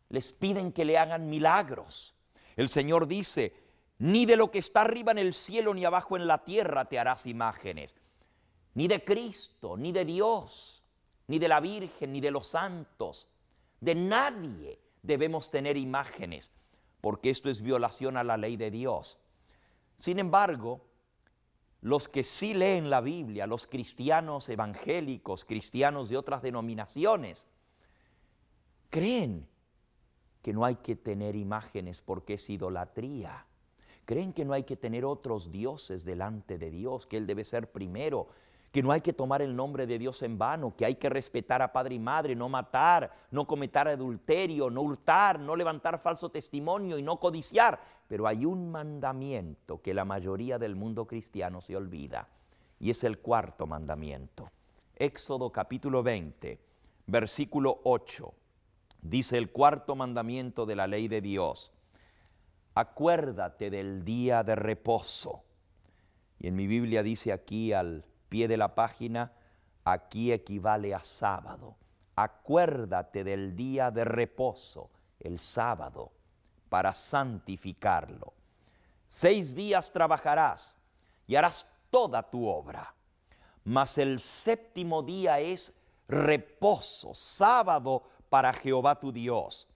les piden que le hagan milagros. El Señor dice: ni de lo que está arriba en el cielo ni abajo en la tierra te harás imágenes, ni de Cristo, ni de Dios, ni de la Virgen, ni de los santos. De nadie debemos tener imágenes, porque esto es violación a la ley de Dios. Sin embargo, los que sí leen la Biblia, los cristianos evangélicos, cristianos de otras denominaciones, creen que no hay que tener imágenes porque es idolatría. Creen que no hay que tener otros dioses delante de Dios, que Él debe ser primero, que no hay que tomar el nombre de Dios en vano, que hay que respetar a padre y madre, no matar, no cometer adulterio, no hurtar, no levantar falso testimonio y no codiciar. Pero hay un mandamiento que la mayoría del mundo cristiano se olvida, y es el cuarto mandamiento. Éxodo capítulo 20, versículo 8. Dice el cuarto mandamiento de la ley de Dios: acuérdate del día de reposo. Y en mi Biblia dice aquí al pie de la página, aquí equivale a sábado. Acuérdate del día de reposo, el sábado, para santificarlo. 6 días trabajarás y harás toda tu obra, mas el séptimo día es reposo, sábado para Jehová tu Dios.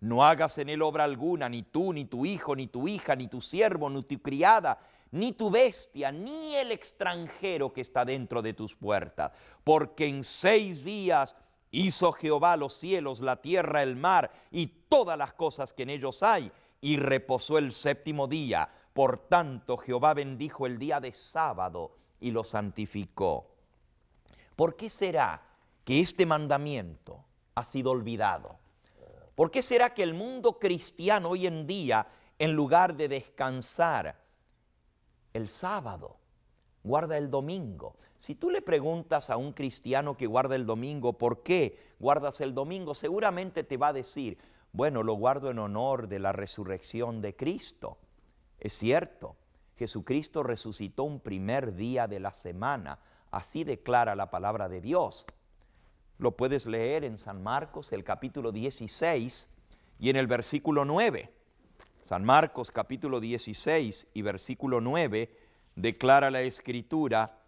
No hagas en él obra alguna, ni tú, ni tu hijo, ni tu hija, ni tu siervo, ni tu criada, ni tu bestia, ni el extranjero que está dentro de tus puertas. Porque en 6 días hizo Jehová los cielos, la tierra, el mar y todas las cosas que en ellos hay, y reposó el séptimo día. Por tanto, Jehová bendijo el día de sábado y lo santificó. ¿Por qué será que este mandamiento ha sido olvidado? ¿Por qué será que el mundo cristiano hoy en día, en lugar de descansar el sábado, guarda el domingo? Si tú le preguntas a un cristiano que guarda el domingo, ¿por qué guardas el domingo?, seguramente te va a decir, bueno, lo guardo en honor de la resurrección de Cristo. Es cierto, Jesucristo resucitó un primer día de la semana, así declara la palabra de Dios. Lo puedes leer en San Marcos, el capítulo 16 y en el versículo 9. San Marcos, capítulo 16 y versículo 9, declara la Escritura: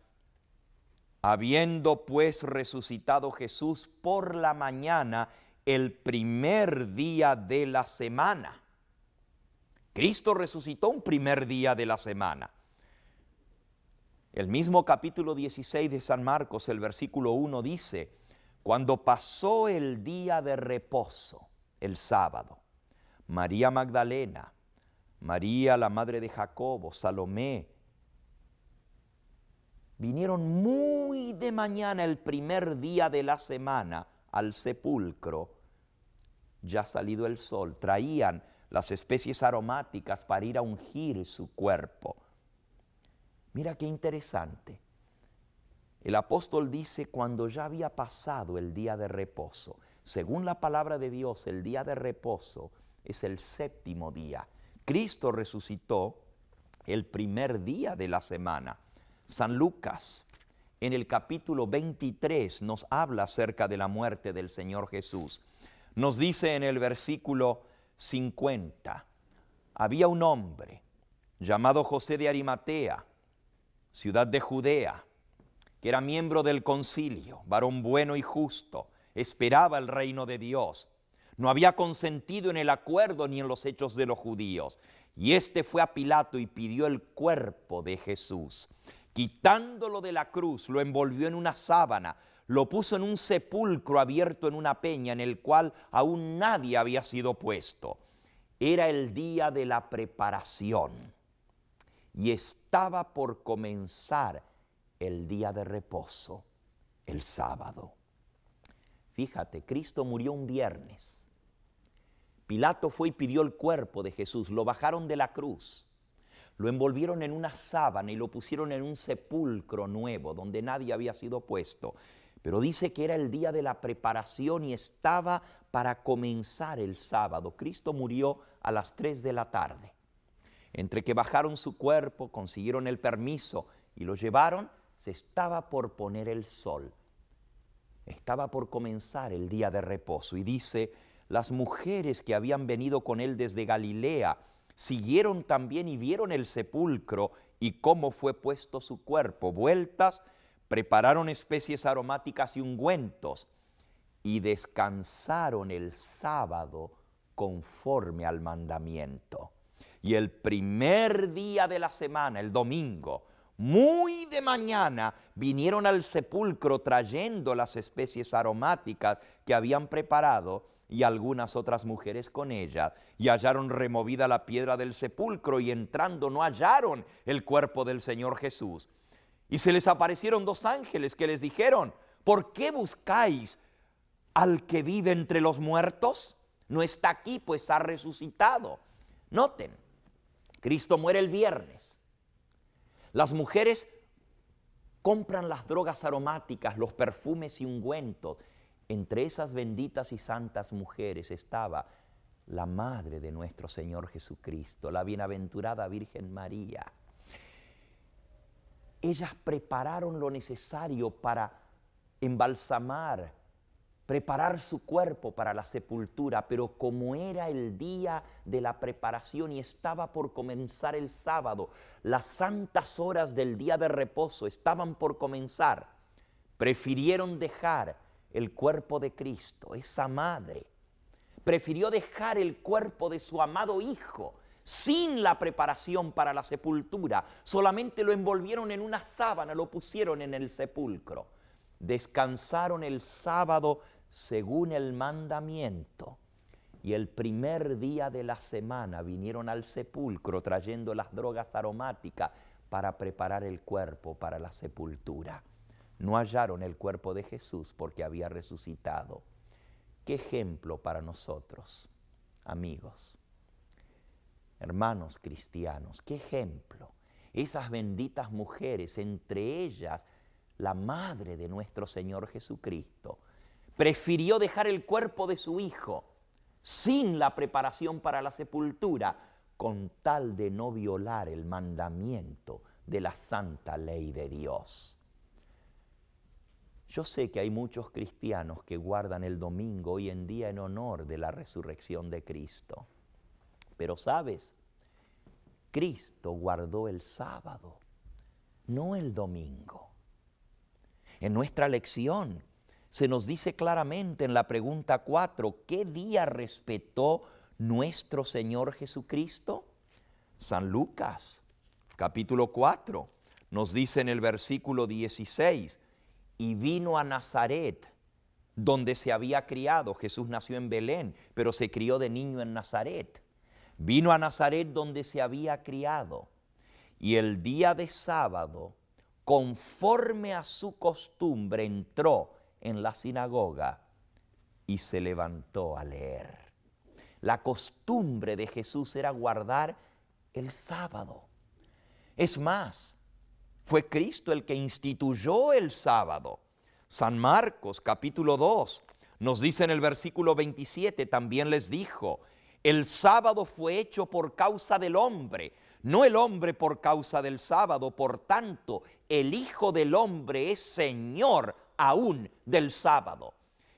habiendo pues resucitado Jesús por la mañana, el primer día de la semana. Cristo resucitó un primer día de la semana. El mismo capítulo 16 de San Marcos, el versículo 1 dice: cuando pasó el día de reposo, el sábado, María Magdalena, María, la madre de Jacobo, Salomé, vinieron muy de mañana el primer día de la semana al sepulcro. Ya salido el sol, traían las especies aromáticas para ir a ungir su cuerpo. Mira qué interesante. El apóstol dice cuando ya había pasado el día de reposo. Según la palabra de Dios, el día de reposo es el séptimo día. Cristo resucitó el primer día de la semana. San Lucas, en el capítulo 23, nos habla acerca de la muerte del Señor Jesús. Nos dice en el versículo 50, había un hombre llamado José de Arimatea, ciudad de Judea, que era miembro del concilio, varón bueno y justo, esperaba el reino de Dios. No había consentido en el acuerdo ni en los hechos de los judíos. Y éste fue a Pilato y pidió el cuerpo de Jesús. Quitándolo de la cruz, lo envolvió en una sábana, lo puso en un sepulcro abierto en una peña en el cual aún nadie había sido puesto. Era el día de la preparación y estaba por comenzar el día de reposo, el sábado. Fíjate, Cristo murió un viernes. Pilato fue y pidió el cuerpo de Jesús, lo bajaron de la cruz, lo envolvieron en una sábana y lo pusieron en un sepulcro nuevo donde nadie había sido puesto. Pero dice que era el día de la preparación y estaba para comenzar el sábado. Cristo murió a las 3 de la tarde. Entre que bajaron su cuerpo, consiguieron el permiso y lo llevaron, se estaba por poner el sol. Estaba por comenzar el día de reposo. Y dice, las mujeres que habían venido con él desde Galilea siguieron también y vieron el sepulcro y cómo fue puesto su cuerpo. Vueltas, prepararon especies aromáticas y ungüentos y descansaron el sábado conforme al mandamiento. Y el primer día de la semana, el domingo, muy de mañana, vinieron al sepulcro trayendo las especies aromáticas que habían preparado y algunas otras mujeres con ellas, y hallaron removida la piedra del sepulcro y entrando no hallaron el cuerpo del Señor Jesús. Y se les aparecieron dos ángeles que les dijeron, ¿por qué buscáis al que vive entre los muertos? No está aquí, pues ha resucitado. Noten, Cristo muere el viernes. Las mujeres compran las drogas aromáticas, los perfumes y ungüentos. Entre esas benditas y santas mujeres estaba la madre de nuestro Señor Jesucristo, la bienaventurada Virgen María. Ellas prepararon lo necesario para embalsamar, preparar su cuerpo para la sepultura, pero como era el día de la preparación y estaba por comenzar el sábado, las santas horas del día de reposo estaban por comenzar, prefirieron dejar el cuerpo de Cristo, esa madre, prefirió dejar el cuerpo de su amado Hijo sin la preparación para la sepultura. Solamente lo envolvieron en una sábana, lo pusieron en el sepulcro. Descansaron el sábado según el mandamiento. Y el primer día de la semana vinieron al sepulcro trayendo las drogas aromáticas para preparar el cuerpo para la sepultura. No hallaron el cuerpo de Jesús porque había resucitado. ¿Qué ejemplo para nosotros, amigos, hermanos cristianos? ¿Qué ejemplo? Esas benditas mujeres, entre ellas la madre de nuestro Señor Jesucristo, prefirió dejar el cuerpo de su Hijo sin la preparación para la sepultura, con tal de no violar el mandamiento de la santa ley de Dios. Yo sé que hay muchos cristianos que guardan el domingo hoy en día en honor de la resurrección de Cristo. Pero ¿sabes? Cristo guardó el sábado, no el domingo. En nuestra lección se nos dice claramente en la pregunta 4, ¿qué día respetó nuestro Señor Jesucristo? San Lucas, capítulo 4, nos dice en el versículo 16, y vino a Nazaret, donde se había criado. Jesús nació en Belén, pero se crió de niño en Nazaret. Vino a Nazaret donde se había criado, y el día de sábado, conforme a su costumbre, entró en la sinagoga y se levantó a leer. La costumbre de Jesús era guardar el sábado. Es más, fue Cristo el que instituyó el sábado. San Marcos capítulo 2 nos dice en el versículo 27, también les dijo, el sábado fue hecho por causa del hombre, no el hombre por causa del sábado. Por tanto, el Hijo del Hombre es Señor aún del sábado.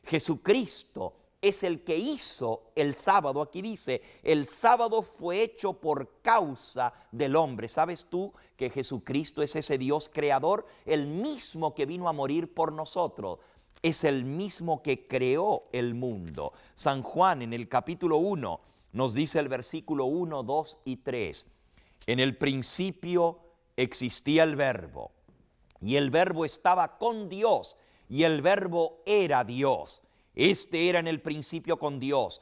Jesucristo es el que hizo el sábado. Aquí dice, el sábado fue hecho por causa del hombre. ¿Sabes tú que Jesucristo es ese Dios creador? El mismo que vino a morir por nosotros. Es el mismo que creó el mundo. San Juan en el capítulo 1 nos dice el versículo 1, 2 y 3. En el principio existía el Verbo, y el Verbo estaba con Dios, y el Verbo era Dios. Este era en el principio con Dios.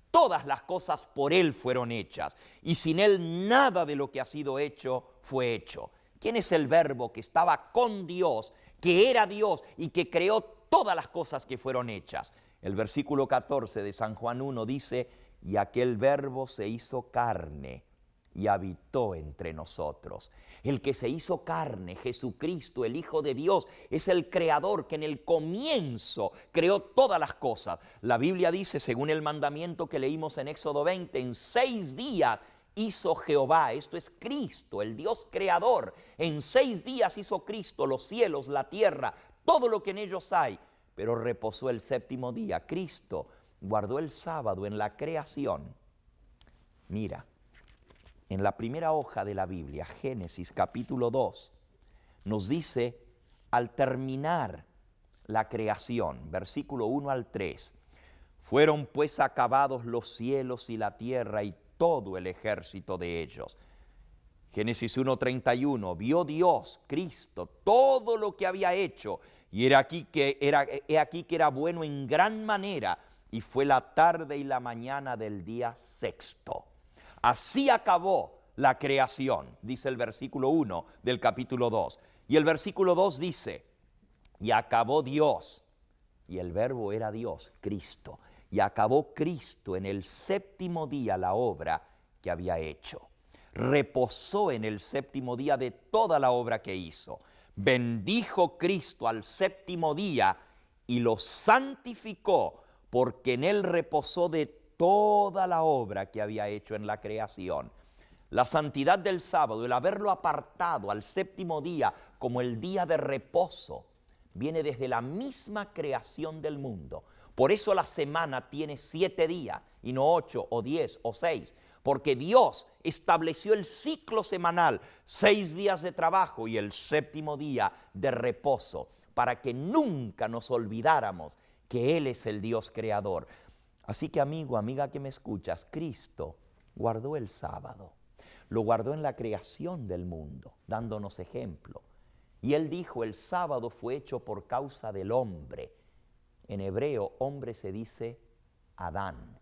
Todas las cosas por Él fueron hechas, y sin Él nada de lo que ha sido hecho fue hecho. ¿Quién es el Verbo que estaba con Dios, que era Dios y que creó todas las cosas que fueron hechas? El versículo 14 de San Juan 1 dice, y aquel Verbo se hizo carne y habitó entre nosotros. El que se hizo carne, Jesucristo, el Hijo de Dios, es el creador que en el comienzo creó todas las cosas. La Biblia dice, según el mandamiento que leímos en Éxodo 20, en 6 días hizo Jehová, esto es Cristo, el Dios creador. En 6 días hizo Cristo los cielos, la tierra, todo lo que en ellos hay, pero reposó el séptimo día. Cristo guardó el sábado en la creación. Mira, en la primera hoja de la Biblia, Génesis capítulo 2, nos dice, al terminar la creación, versículo 1 al 3, fueron pues acabados los cielos y la tierra y todo el ejército de ellos. Génesis 1:31, vio Dios, Cristo, todo lo que había hecho, y he aquí que era bueno en gran manera, y fue la tarde y la mañana del día sexto. Así acabó la creación, dice el versículo 1 del capítulo 2. Y el versículo 2 dice, y acabó Dios, y el Verbo era Dios, Cristo, y acabó Cristo en el séptimo día la obra que había hecho. Reposó en el séptimo día de toda la obra que hizo. Bendijo Cristo al séptimo día y lo santificó, porque en él reposó de toda la obra que había hecho en la creación. La santidad del sábado, el haberlo apartado al séptimo día como el día de reposo, viene desde la misma creación del mundo. Por eso la semana tiene 7 días y no 8 o 10 o 6, porque Dios estableció el ciclo semanal, 6 días de trabajo y el séptimo día de reposo, para que nunca nos olvidáramos que Él es el Dios creador. Así que amigo, amiga que me escuchas, Cristo guardó el sábado, lo guardó en la creación del mundo, dándonos ejemplo. Y Él dijo, el sábado fue hecho por causa del hombre. En hebreo, hombre se dice Adán.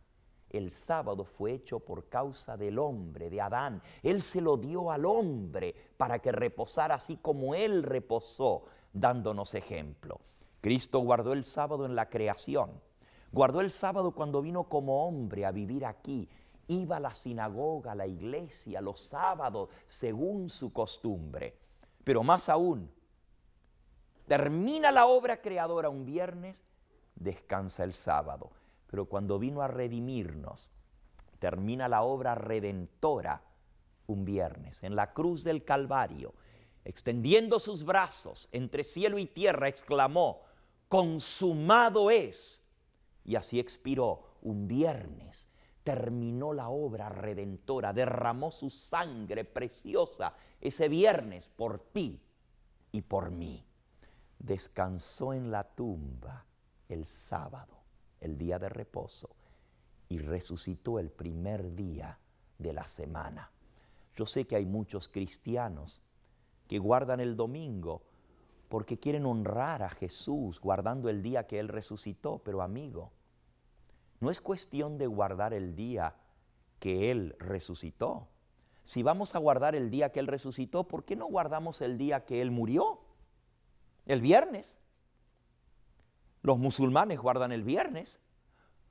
El sábado fue hecho por causa del hombre, de Adán. Él se lo dio al hombre para que reposara así como Él reposó, dándonos ejemplo. Cristo guardó el sábado en la creación. Guardó el sábado cuando vino como hombre a vivir aquí. Iba a la sinagoga, a la iglesia, los sábados, según su costumbre. Pero más aún, termina la obra creadora un viernes, descansa el sábado. Pero cuando vino a redimirnos, termina la obra redentora un viernes. En la cruz del Calvario, extendiendo sus brazos entre cielo y tierra, exclamó, consumado es. Y así expiró un viernes. Terminó la obra redentora, derramó su sangre preciosa ese viernes por ti y por mí. Descansó en la tumba el sábado, el día de reposo, y resucitó el primer día de la semana. Yo sé que hay muchos cristianos que guardan el domingo porque quieren honrar a Jesús guardando el día que Él resucitó, pero amigo, no es cuestión de guardar el día que Él resucitó. Si vamos a guardar el día que Él resucitó, ¿por qué no guardamos el día que Él murió? El viernes. Los musulmanes guardan el viernes,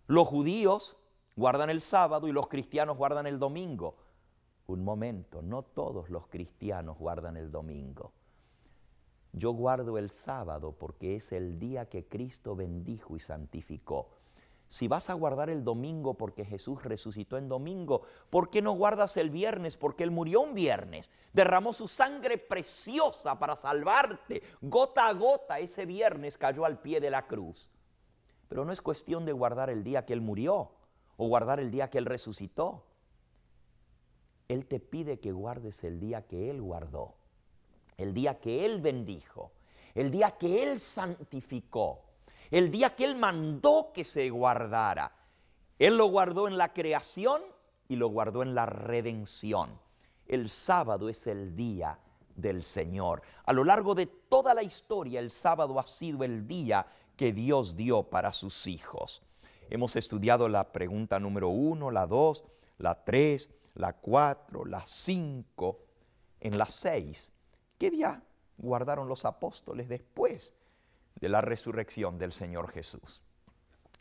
los judíos guardan el sábado y los cristianos guardan el domingo. Un momento, no todos los cristianos guardan el domingo. Yo guardo el sábado porque es el día que Cristo bendijo y santificó. Si vas a guardar el domingo porque Jesús resucitó en domingo, ¿por qué no guardas el viernes? Porque Él murió un viernes, derramó su sangre preciosa para salvarte. Gota a gota ese viernes cayó al pie de la cruz. Pero no es cuestión de guardar el día que Él murió o guardar el día que Él resucitó. Él te pide que guardes el día que Él guardó, el día que Él bendijo, el día que Él santificó, el día que Él mandó que se guardara. Él lo guardó en la creación y lo guardó en la redención. El sábado es el día del Señor. A lo largo de toda la historia, el sábado ha sido el día que Dios dio para sus hijos. Hemos estudiado la pregunta número 1, la 2, la 3, la 4, la 5, en la 6. ¿Qué día guardaron los apóstoles después de la resurrección del Señor Jesús?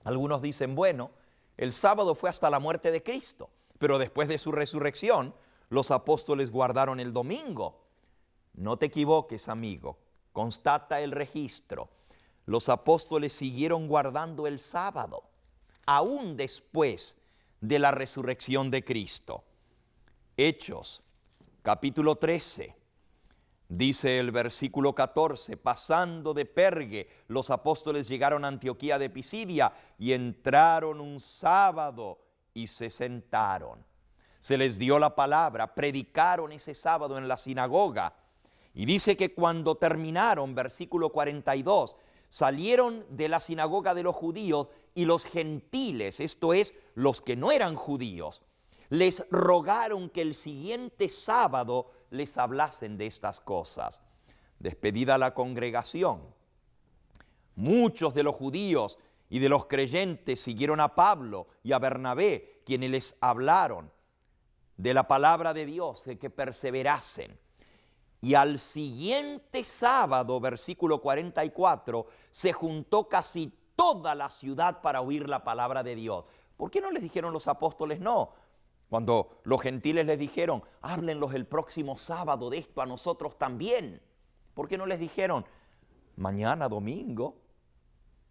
Algunos dicen, bueno, el sábado fue hasta la muerte de Cristo, pero después de su resurrección, los apóstoles guardaron el domingo. No te equivoques, amigo, constata el registro. Los apóstoles siguieron guardando el sábado, aún después de la resurrección de Cristo. Hechos, capítulo 13. Dice el versículo 14, pasando de Perge, los apóstoles llegaron a Antioquía de Pisidia y entraron un sábado y se sentaron. Se les dio la palabra, predicaron ese sábado en la sinagoga. Y dice que cuando terminaron, versículo 42, salieron de la sinagoga de los judíos y los gentiles, esto es, los que no eran judíos, les rogaron que el siguiente sábado les hablasen de estas cosas. Despedida la congregación, muchos de los judíos y de los creyentes siguieron a Pablo y a Bernabé, quienes les hablaron de la palabra de Dios, de que perseverasen. Y al siguiente sábado, versículo 44, se juntó casi toda la ciudad para oír la palabra de Dios. ¿Por qué no les dijeron los apóstoles no? Cuando los gentiles les dijeron, háblenlos el próximo sábado de esto a nosotros también. ¿Por qué no les dijeron, mañana domingo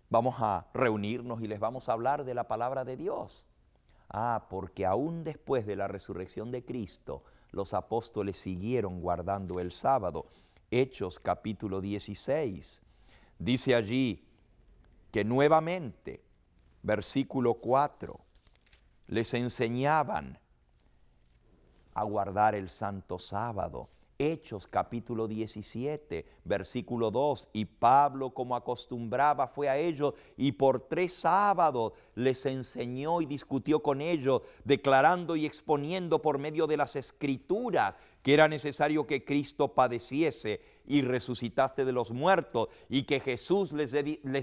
vamos a reunirnos y les vamos a hablar de la palabra de Dios? Porque aún después de la resurrección de Cristo, los apóstoles siguieron guardando el sábado. Hechos capítulo 16, dice allí que nuevamente, versículo 4, les enseñaban a guardar el santo sábado. Hechos capítulo 17, versículo 2, y Pablo, como acostumbraba, fue a ellos y por 3 sábados les enseñó y discutió con ellos, declarando y exponiendo por medio de las Escrituras que era necesario que Cristo padeciese y resucitase de los muertos, y que Jesús, les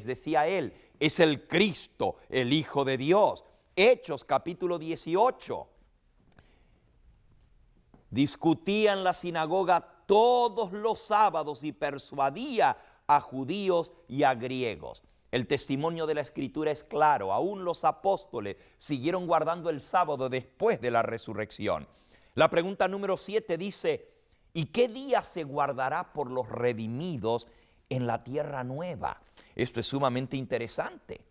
decía a él, es el Cristo, el Hijo de Dios. Hechos capítulo 18. Discutía en la sinagoga todos los sábados y persuadía a judíos y a griegos. El testimonio de la Escritura es claro, aún los apóstoles siguieron guardando el sábado después de la resurrección. La pregunta número 7 dice, ¿y qué día se guardará por los redimidos en la tierra nueva? Esto es sumamente interesante.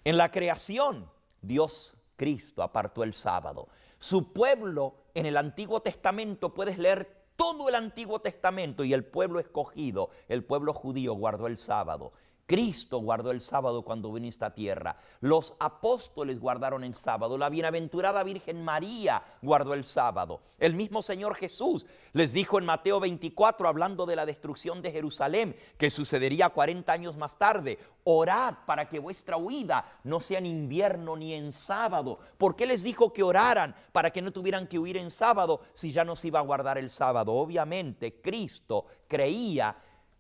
En la creación, Dios, Cristo, apartó el sábado. Su pueblo en el Antiguo Testamento, puedes leer todo el Antiguo Testamento, y el pueblo escogido, el pueblo judío, guardó el sábado. Cristo guardó el sábado cuando vino a esta tierra. Los apóstoles guardaron el sábado. La bienaventurada Virgen María guardó el sábado. El mismo Señor Jesús les dijo en Mateo 24, hablando de la destrucción de Jerusalén, que sucedería 40 años más tarde: orad para que vuestra huida no sea en invierno ni en sábado. ¿Por qué les dijo que oraran? Para que no tuvieran que huir en sábado, si ya no se iba a guardar el sábado. Obviamente Cristo creía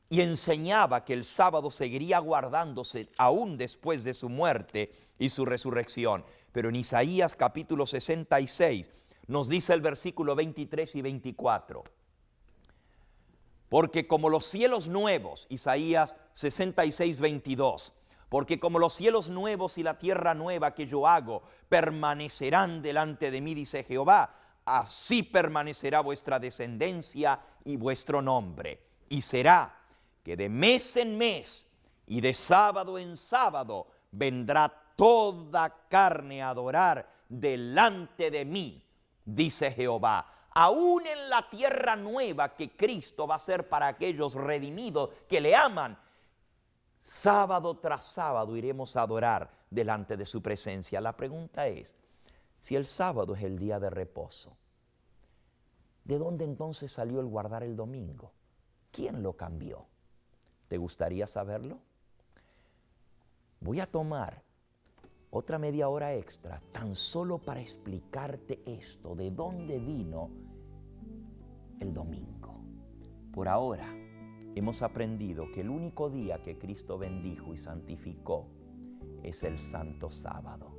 y enseñaba que el sábado seguiría guardándose aún después de su muerte y su resurrección. Pero en Isaías capítulo 66 nos dice el versículo 23 y 24. Porque como los cielos nuevos, Isaías 66, 22, porque como los cielos nuevos y la tierra nueva que yo hago permanecerán delante de mí, dice Jehová, así permanecerá vuestra descendencia y vuestro nombre. Y será que de mes en mes y de sábado en sábado vendrá toda carne a adorar delante de mí, dice Jehová. Aún en la tierra nueva que Cristo va a hacer para aquellos redimidos que le aman, sábado tras sábado iremos a adorar delante de su presencia. La pregunta es, si el sábado es el día de reposo, ¿de dónde entonces salió el guardar el domingo? ¿Quién lo cambió? ¿Te gustaría saberlo? Voy a tomar otra media hora extra tan solo para explicarte esto, de dónde vino el domingo. Por ahora hemos aprendido que el único día que Cristo bendijo y santificó es el Santo Sábado.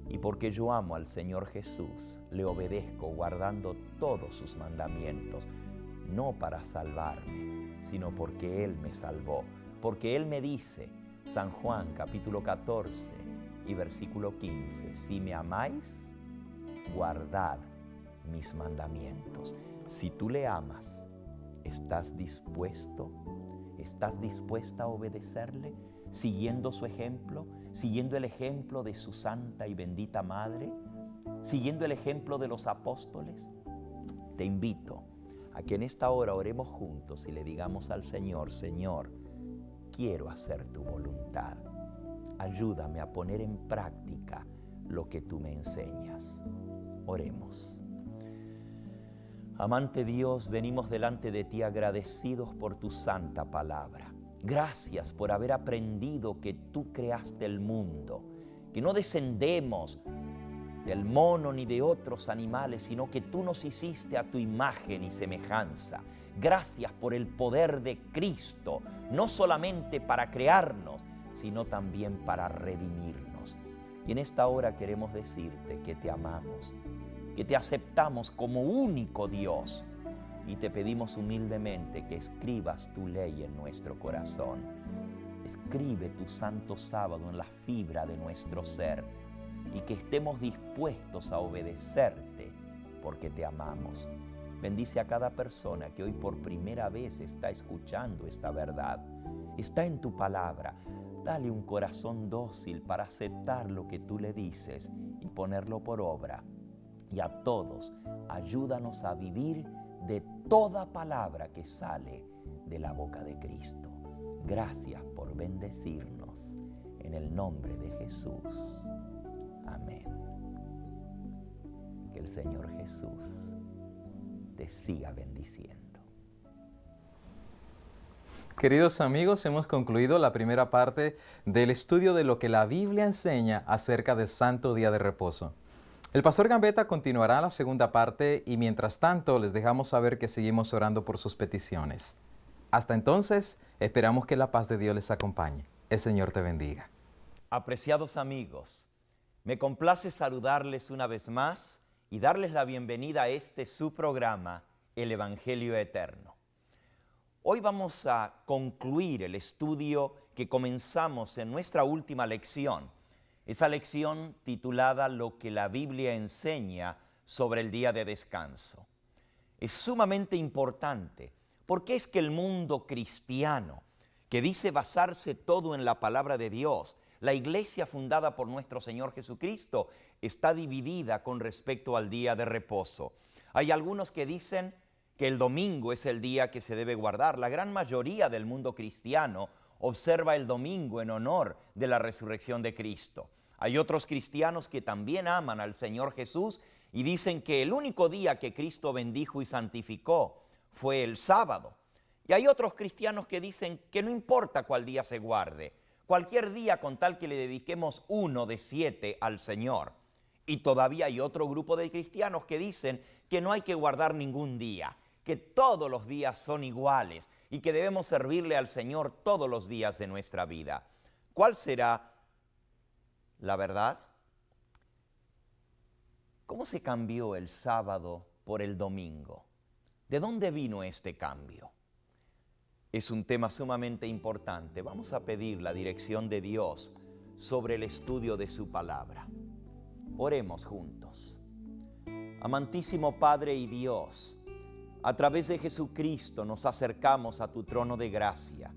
Y porque yo amo al Señor Jesús, le obedezco guardando todos sus mandamientos, no para salvarme, sino porque Él me salvó. Porque Él me dice, San Juan capítulo 14 y versículo 15, si me amáis, guardad mis mandamientos. Si tú le amas, ¿estás dispuesta a obedecerle, siguiendo su ejemplo, siguiendo el ejemplo de su santa y bendita madre, siguiendo el ejemplo de los apóstoles? Te invito a que en esta hora oremos juntos y le digamos al Señor, Señor, quiero hacer tu voluntad. Ayúdame a poner en práctica lo que tú me enseñas. Oremos. Amante Dios, venimos delante de ti agradecidos por tu santa palabra. Gracias por haber aprendido que tú creaste el mundo, que no descendemos del mono ni de otros animales, sino que tú nos hiciste a tu imagen y semejanza. Gracias por el poder de Cristo, no solamente para crearnos, sino también para redimirnos. Y en esta hora queremos decirte que te amamos, que te aceptamos como único Dios y te pedimos humildemente que escribas tu ley en nuestro corazón. Escribe tu santo sábado en la fibra de nuestro ser y que estemos dispuestos a obedecerte porque te amamos. Bendice a cada persona que hoy por primera vez está escuchando esta verdad. Está en tu palabra. Dale un corazón dócil para aceptar lo que tú le dices y ponerlo por obra. Y a todos, ayúdanos a vivir de toda palabra que sale de la boca de Cristo. Gracias por bendecirnos. En el nombre de Jesús. Amén. Que el Señor Jesús te siga bendiciendo. Queridos amigos, hemos concluido la primera parte del estudio de lo que la Biblia enseña acerca del Santo Día de Reposo. El pastor Gambetta continuará la segunda parte y mientras tanto les dejamos saber que seguimos orando por sus peticiones. Hasta entonces, esperamos que la paz de Dios les acompañe. El Señor te bendiga. Apreciados amigos, me complace saludarles una vez más y darles la bienvenida a este su programa, El Evangelio Eterno. Hoy vamos a concluir el estudio que comenzamos en nuestra última lección. Esa lección titulada Lo que la Biblia enseña sobre el día de descanso. Es sumamente importante porque es que el mundo cristiano, que dice basarse todo en la palabra de Dios, la iglesia fundada por nuestro Señor Jesucristo, está dividida con respecto al día de reposo. Hay algunos que dicen que el domingo es el día que se debe guardar. La gran mayoría del mundo cristiano observa el domingo en honor de la resurrección de Cristo. Hay otros cristianos que también aman al Señor Jesús y dicen que el único día que Cristo bendijo y santificó fue el sábado. Y hay otros cristianos que dicen que no importa cuál día se guarde, cualquier día con tal que le dediquemos 1 de 7 al Señor. Y todavía hay otro grupo de cristianos que dicen que no hay que guardar ningún día, que todos los días son iguales y que debemos servirle al Señor todos los días de nuestra vida. ¿Cuál será la verdad? ¿Cómo se cambió el sábado por el domingo? ¿De dónde vino este cambio? Es un tema sumamente importante. Vamos a pedir la dirección de Dios sobre el estudio de su palabra. Oremos juntos. Amantísimo Padre y Dios, a través de Jesucristo nos acercamos a tu trono de gracia.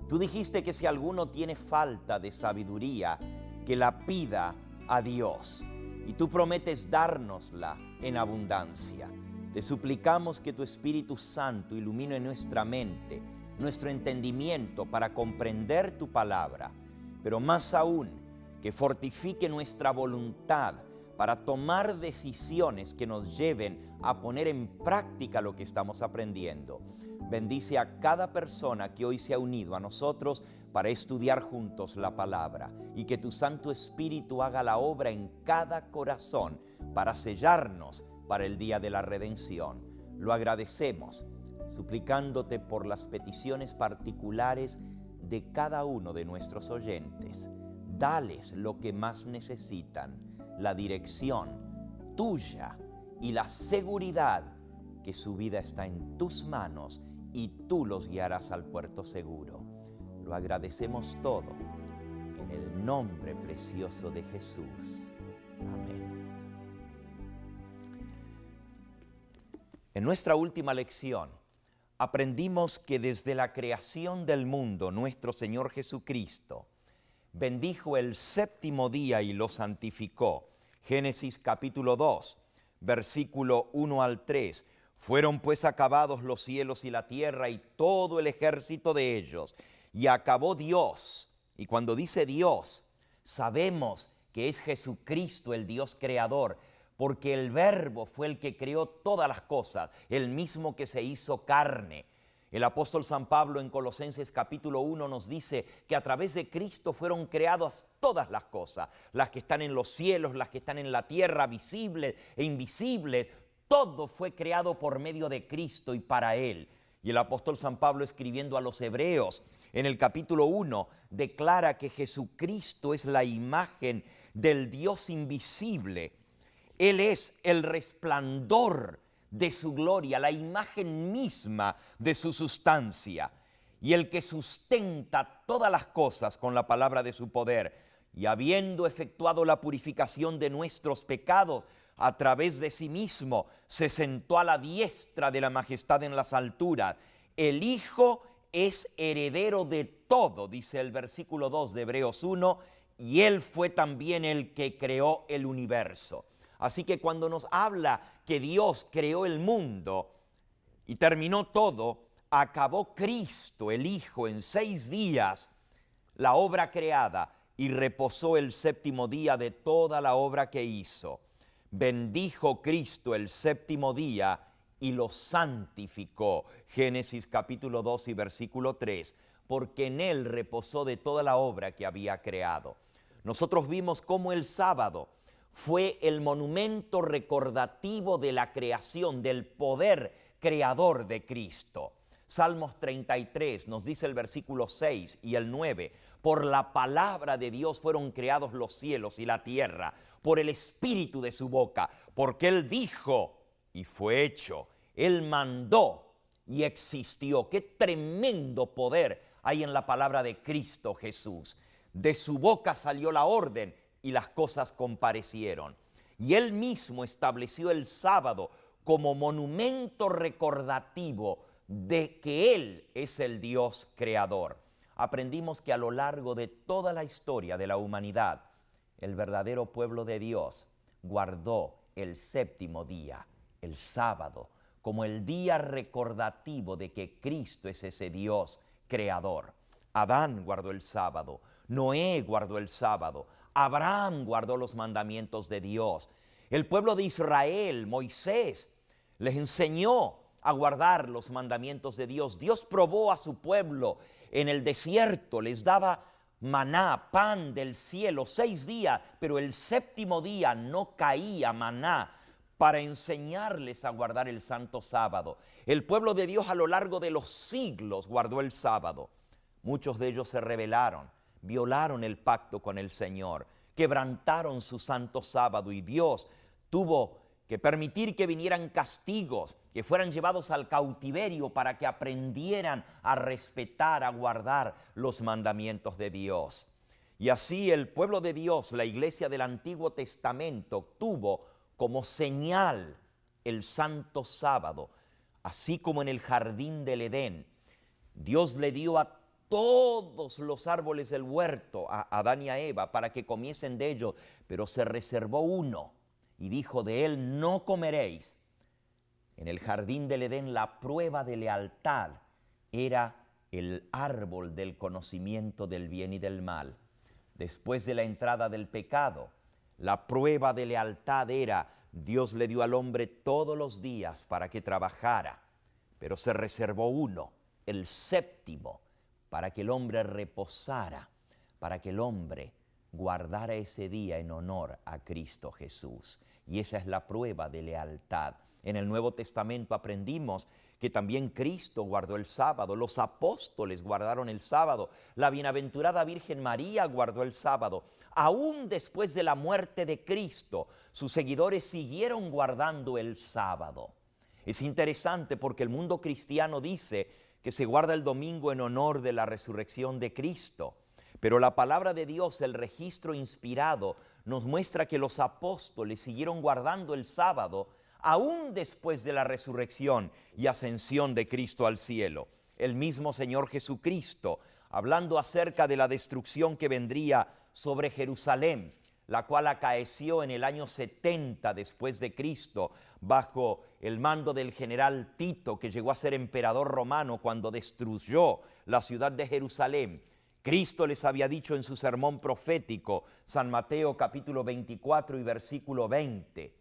Tú dijiste que si alguno tiene falta de sabiduría, que la pida a Dios. Y tú prometes dárnosla en abundancia. Te suplicamos que tu Espíritu Santo ilumine nuestra mente, nuestro entendimiento para comprender tu palabra, pero más aún, que fortifique nuestra voluntad para tomar decisiones que nos lleven a poner en práctica lo que estamos aprendiendo. Bendice a cada persona que hoy se ha unido a nosotros para estudiar juntos la palabra y que tu Santo Espíritu haga la obra en cada corazón para sellarnos para el día de la redención. Lo agradecemos, suplicándote por las peticiones particulares de cada uno de nuestros oyentes. Dales lo que más necesitan, la dirección tuya y la seguridad que su vida está en tus manos y tú los guiarás al puerto seguro. Lo agradecemos todo en el nombre precioso de Jesús. Amén. En nuestra última lección aprendimos que desde la creación del mundo nuestro Señor Jesucristo bendijo el séptimo día y lo santificó. Génesis capítulo 2, versículo 1 al 3. Fueron pues acabados los cielos y la tierra y todo el ejército de ellos. Y acabó Dios. Y cuando dice Dios, sabemos que es Jesucristo el Dios creador, porque el Verbo fue el que creó todas las cosas, el mismo que se hizo carne. El apóstol San Pablo en Colosenses capítulo 1 nos dice que a través de Cristo fueron creadas todas las cosas, las que están en los cielos, las que están en la tierra, visibles e invisibles. Todo fue creado por medio de Cristo y para Él. Y el apóstol San Pablo, escribiendo a los hebreos, en el capítulo 1, declara que Jesucristo es la imagen del Dios invisible. Él es el resplandor de su gloria, la imagen misma de su sustancia, y el que sustenta todas las cosas con la palabra de su poder. Y habiendo efectuado la purificación de nuestros pecados, a través de sí mismo, se sentó a la diestra de la majestad en las alturas. El Hijo es heredero de todo, dice el versículo 2 de Hebreos 1, y Él fue también el que creó el universo. Así que cuando nos habla que Dios creó el mundo y terminó todo, acabó Cristo, el Hijo, en 6 días la obra creada y reposó el séptimo día de toda la obra que hizo. Bendijo Cristo el séptimo día y lo santificó. Génesis capítulo 2 y versículo 3, porque en Él reposó de toda la obra que había creado. Nosotros vimos cómo el sábado fue el monumento recordativo de la creación, del poder creador de Cristo. Salmos 33 nos dice el versículo 6 y el 9, por la palabra de Dios fueron creados los cielos y la tierra, por el espíritu de su boca, porque Él dijo y fue hecho, Él mandó y existió. Qué tremendo poder hay en la palabra de Cristo Jesús. De su boca salió la orden y las cosas comparecieron. Y Él mismo estableció el sábado como monumento recordativo de que Él es el Dios creador. Aprendimos que a lo largo de toda la historia de la humanidad, el verdadero pueblo de Dios guardó el séptimo día, el sábado, como el día recordativo de que Cristo es ese Dios creador. Adán guardó el sábado, Noé guardó el sábado, Abraham guardó los mandamientos de Dios. El pueblo de Israel, Moisés, les enseñó a guardar los mandamientos de Dios. Dios probó a su pueblo en el desierto, les daba maná, pan del cielo, 6 días, pero el séptimo día no caía maná, para enseñarles a guardar el santo sábado. El pueblo de Dios a lo largo de los siglos guardó el sábado. Muchos de ellos se rebelaron, violaron el pacto con el Señor, quebrantaron su santo sábado y Dios tuvo que permitir que vinieran castigos, que fueran llevados al cautiverio para que aprendieran a respetar, a guardar los mandamientos de Dios. Y así el pueblo de Dios, la iglesia del Antiguo Testamento, tuvo como señal el santo sábado, así como en el jardín del Edén. Dios le dio a todos los árboles del huerto, a Adán y a Eva, para que comiesen de ellos, pero se reservó uno y dijo: de él no comeréis. En el jardín del Edén la prueba de lealtad era el árbol del conocimiento del bien y del mal. Después de la entrada del pecado, la prueba de lealtad era: Dios le dio al hombre todos los días para que trabajara, pero se reservó uno, el séptimo, para que el hombre reposara, para que el hombre guardara ese día en honor a Cristo Jesús. Y esa es la prueba de lealtad. En el Nuevo Testamento aprendimos que también Cristo guardó el sábado, los apóstoles guardaron el sábado, la bienaventurada Virgen María guardó el sábado. Aún después de la muerte de Cristo, sus seguidores siguieron guardando el sábado. Es interesante porque el mundo cristiano dice que se guarda el domingo en honor de la resurrección de Cristo. Pero la palabra de Dios, el registro inspirado, nos muestra que los apóstoles siguieron guardando el sábado aún después de la resurrección y ascensión de Cristo al cielo. El mismo Señor Jesucristo, hablando acerca de la destrucción que vendría sobre Jerusalén, la cual acaeció en el año 70 después de Cristo, bajo el mando del general Tito, que llegó a ser emperador romano cuando destruyó la ciudad de Jerusalén. Cristo les había dicho en su sermón profético, San Mateo capítulo 24 y versículo 20,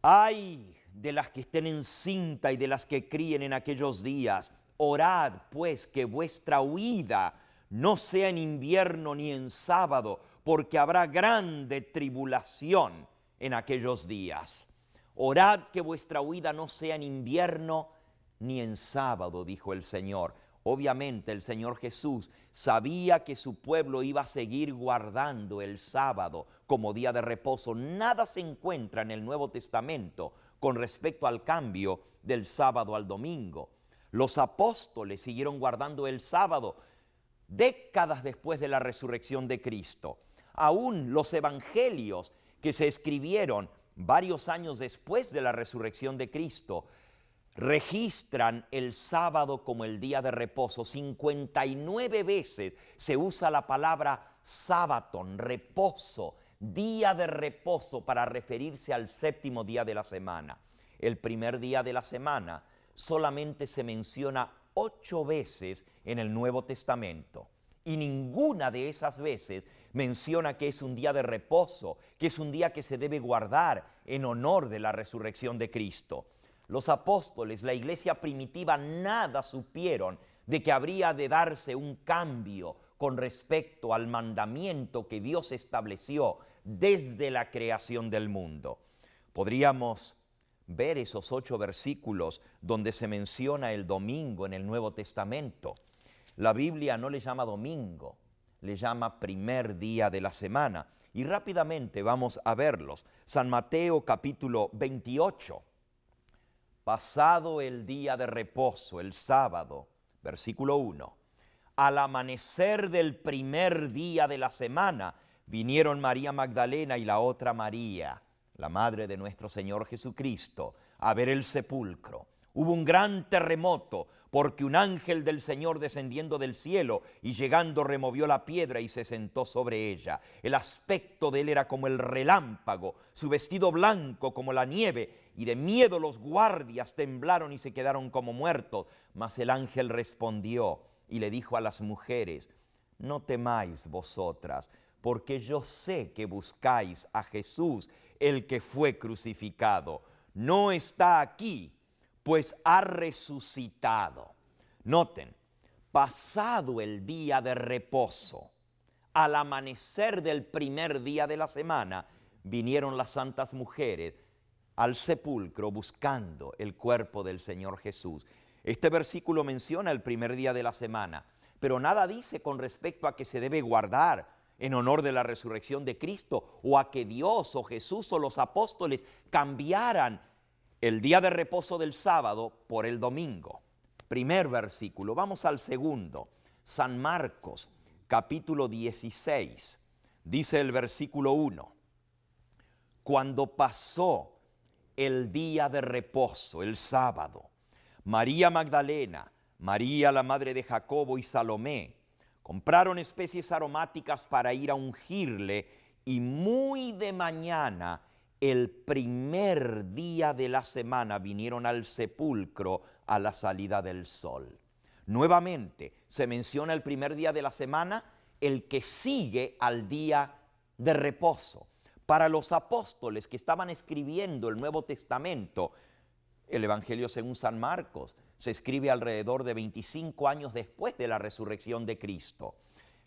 ¡ay de las que estén encinta y de las que críen en aquellos días! Orad pues que vuestra huida no sea en invierno ni en sábado, porque habrá grande tribulación en aquellos días. Orad que vuestra huida no sea en invierno ni en sábado, dijo el Señor. Obviamente el Señor Jesús sabía que su pueblo iba a seguir guardando el sábado como día de reposo. Nada se encuentra en el Nuevo Testamento con respecto al cambio del sábado al domingo. Los apóstoles siguieron guardando el sábado décadas después de la resurrección de Cristo. Aún los evangelios que se escribieron varios años después de la resurrección de Cristo registran el sábado como el día de reposo. 59 veces se usa la palabra sábaton, reposo, día de reposo, para referirse al séptimo día de la semana. El primer día de la semana solamente se menciona 8 veces en el Nuevo Testamento, y ninguna de esas veces menciona que es un día de reposo, que es un día que se debe guardar en honor de la resurrección de Cristo. Los apóstoles, la iglesia primitiva, nada supieron de que habría de darse un cambio con respecto al mandamiento que Dios estableció desde la creación del mundo. Podríamos ver esos 8 versículos donde se menciona el domingo en el Nuevo Testamento. La Biblia no le llama domingo, le llama primer día de la semana. Y rápidamente vamos a verlos. San Mateo capítulo 28. Pasado el día de reposo, el sábado, versículo 1, al amanecer del primer día de la semana, vinieron María Magdalena y la otra María, la madre de nuestro Señor Jesucristo, a ver el sepulcro. Hubo un gran terremoto, porque un ángel del Señor descendiendo del cielo y llegando removió la piedra y se sentó sobre ella. El aspecto de él era como el relámpago, su vestido blanco como la nieve, y de miedo los guardias temblaron y se quedaron como muertos. Mas el ángel respondió y le dijo a las mujeres: no temáis vosotras, porque yo sé que buscáis a Jesús, el que fue crucificado. No está aquí, pues ha resucitado. Noten, pasado el día de reposo, al amanecer del primer día de la semana, vinieron las santas mujeres al sepulcro buscando el cuerpo del Señor Jesús. Este versículo menciona el primer día de la semana, pero nada dice con respecto a que se debe guardar en honor de la resurrección de Cristo, o a que Dios o Jesús o los apóstoles cambiaran el día de reposo del sábado por el domingo. Primer versículo. Vamos al segundo. San Marcos, capítulo 16. Dice el versículo 1. Cuando pasó el día de reposo, el sábado, María Magdalena, María la madre de Jacobo y Salomé compraron especies aromáticas para ir a ungirle, y muy de mañana, el primer día de la semana, vinieron al sepulcro a la salida del sol. Nuevamente se menciona el primer día de la semana, el que sigue al día de reposo. Para los apóstoles que estaban escribiendo el Nuevo Testamento, el Evangelio según San Marcos se escribe alrededor de 25 años después de la resurrección de Cristo.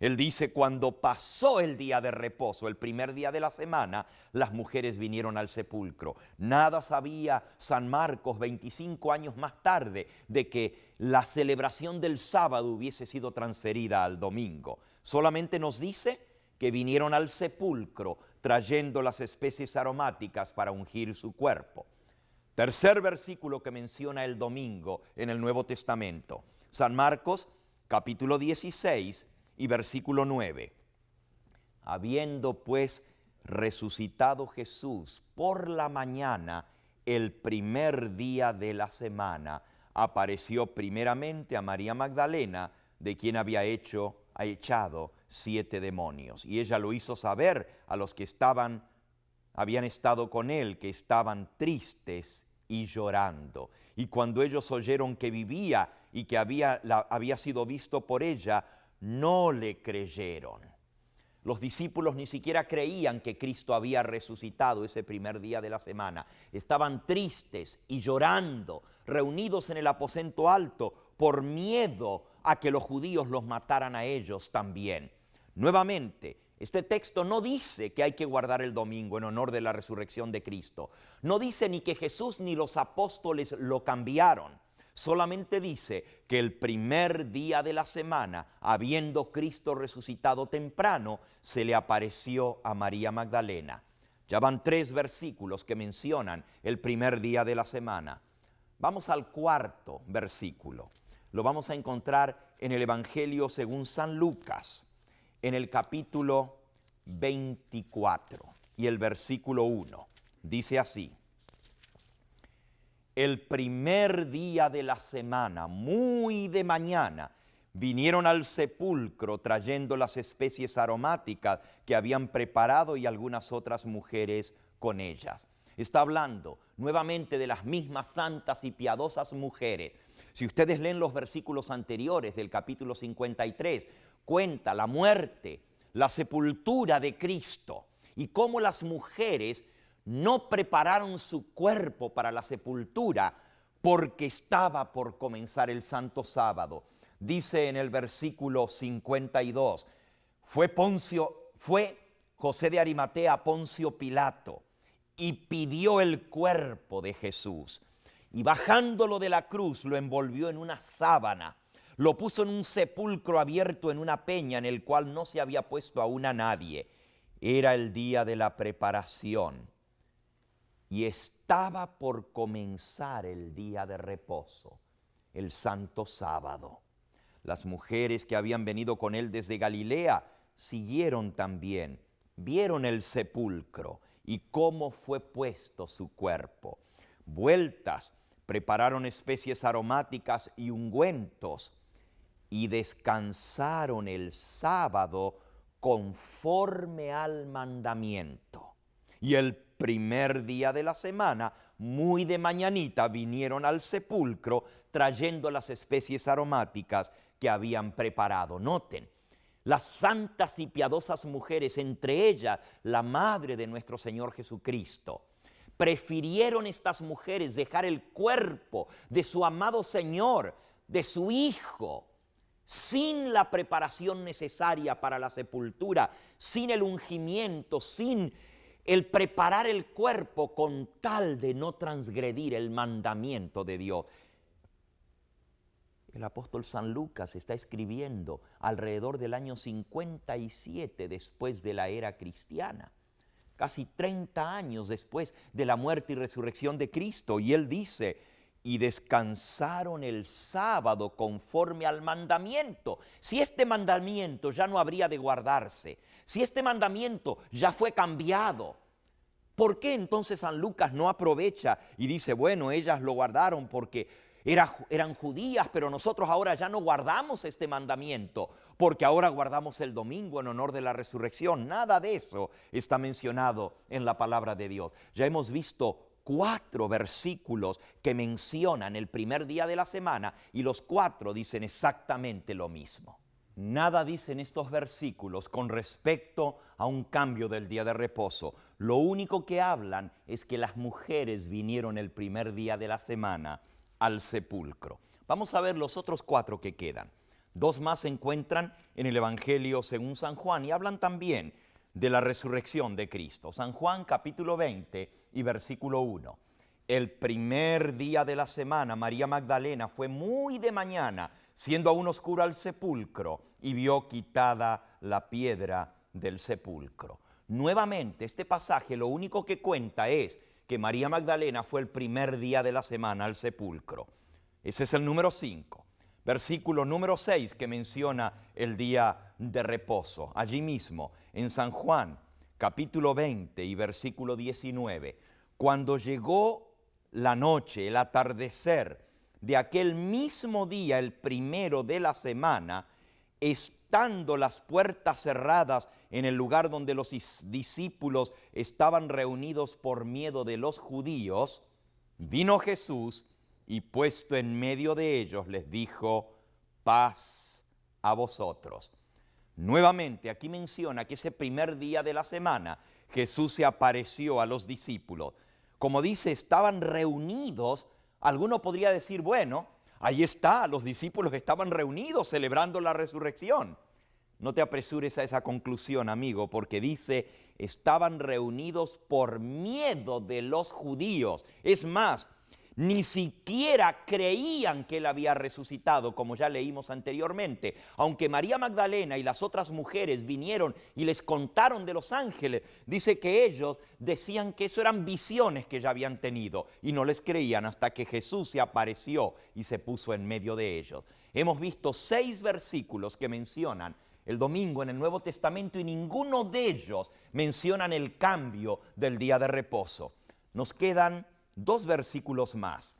Él dice, cuando pasó el día de reposo, el primer día de la semana, las mujeres vinieron al sepulcro. Nada sabía San Marcos 25 años más tarde de que la celebración del sábado hubiese sido transferida al domingo. Solamente nos dice que vinieron al sepulcro trayendo las especies aromáticas para ungir su cuerpo. Tercer versículo que menciona el domingo en el Nuevo Testamento. San Marcos, capítulo 16 y versículo 9. Habiendo pues resucitado Jesús por la mañana, el primer día de la semana, apareció primeramente a María Magdalena, de quien había echado 7 demonios. Y ella lo hizo saber a los que habían estado con él, que estaban tristes y llorando. Y cuando ellos oyeron que vivía y que había sido visto por ella, no le creyeron. Los discípulos ni siquiera creían que Cristo había resucitado ese primer día de la semana. Estaban tristes y llorando, reunidos en el aposento alto, por miedo a que los judíos los mataran a ellos también. Nuevamente, este texto no dice que hay que guardar el domingo en honor de la resurrección de Cristo. No dice ni que Jesús ni los apóstoles lo cambiaron. Solamente dice que el primer día de la semana, habiendo Cristo resucitado temprano, se le apareció a María Magdalena. Ya van 3 versículos que mencionan el primer día de la semana. Vamos al cuarto versículo. Lo vamos a encontrar en el Evangelio según San Lucas, en el capítulo 24 y el versículo 1. Dice así: el primer día de la semana, muy de mañana, vinieron al sepulcro trayendo las especies aromáticas que habían preparado y algunas otras mujeres con ellas. Está hablando nuevamente de las mismas santas y piadosas mujeres. Si ustedes leen los versículos anteriores del capítulo 53, cuenta la muerte, la sepultura de Cristo y cómo las mujeres no prepararon su cuerpo para la sepultura porque estaba por comenzar el Santo Sábado. Dice en el versículo 52, fue José de Arimatea a Poncio Pilato y pidió el cuerpo de Jesús. Y bajándolo de la cruz lo envolvió en una sábana, lo puso en un sepulcro abierto en una peña en el cual no se había puesto aún a nadie. Era el día de la preparación y estaba por comenzar el día de reposo, el Santo Sábado. Las mujeres que habían venido con él desde Galilea siguieron también, vieron el sepulcro y cómo fue puesto su cuerpo. Vueltas, prepararon especies aromáticas y ungüentos y descansaron el sábado conforme al mandamiento. Y el primer día de la semana, muy de mañanita, vinieron al sepulcro trayendo las especies aromáticas que habían preparado. Noten, las santas y piadosas mujeres, entre ellas la madre de nuestro Señor Jesucristo, prefirieron estas mujeres dejar el cuerpo de su amado Señor, de su Hijo, sin la preparación necesaria para la sepultura, sin el ungimiento, sin el preparar el cuerpo con tal de no transgredir el mandamiento de Dios. El apóstol San Lucas está escribiendo alrededor del año 57 después de la era cristiana, casi 30 años después de la muerte y resurrección de Cristo. Y él dice, y descansaron el sábado conforme al mandamiento. Si este mandamiento ya no habría de guardarse, si este mandamiento ya fue cambiado, ¿por qué entonces San Lucas no aprovecha y dice, bueno, ellas lo guardaron porque eran judías, pero nosotros ahora ya no guardamos este mandamiento, porque ahora guardamos el domingo en honor de la resurrección? Nada de eso está mencionado en la palabra de Dios. Ya hemos visto 4 versículos que mencionan el primer día de la semana y los 4 dicen exactamente lo mismo. Nada dicen estos versículos con respecto a un cambio del día de reposo. Lo único que hablan es que las mujeres vinieron el primer día de la semana al sepulcro. Vamos a ver los otros 4 que quedan. 2 más se encuentran en el Evangelio según San Juan y hablan también de la resurrección de Cristo. San Juan capítulo 20 y versículo 1. El primer día de la semana, María Magdalena fue muy de mañana, siendo aún oscuro, al sepulcro y vio quitada la piedra del sepulcro. Nuevamente, este pasaje lo único que cuenta es que María Magdalena fue el primer día de la semana al sepulcro. Ese es el número 5. Versículo número 6 que menciona el día de reposo. Allí mismo, en San Juan, capítulo 20 y versículo 19. Cuando llegó la noche, el atardecer de aquel mismo día, el primero de la semana, estando las puertas cerradas en el lugar donde los discípulos estaban reunidos por miedo de los judíos, vino Jesús y puesto en medio de ellos les dijo, paz a vosotros. Nuevamente aquí menciona que ese primer día de la semana Jesús se apareció a los discípulos. Como dice, estaban reunidos. Alguno podría decir, bueno, ahí está, los discípulos estaban reunidos celebrando la resurrección. No te apresures a esa conclusión, amigo, porque dice, estaban reunidos por miedo de los judíos. Es más, ni siquiera creían que él había resucitado, como ya leímos anteriormente. Aunque María Magdalena y las otras mujeres vinieron y les contaron de los ángeles, dice que ellos decían que eso eran visiones que ya habían tenido y no les creían hasta que Jesús se apareció y se puso en medio de ellos. Hemos visto 6 versículos que mencionan el domingo en el Nuevo Testamento y ninguno de ellos mencionan el cambio del día de reposo. Nos quedan 2 versículos más.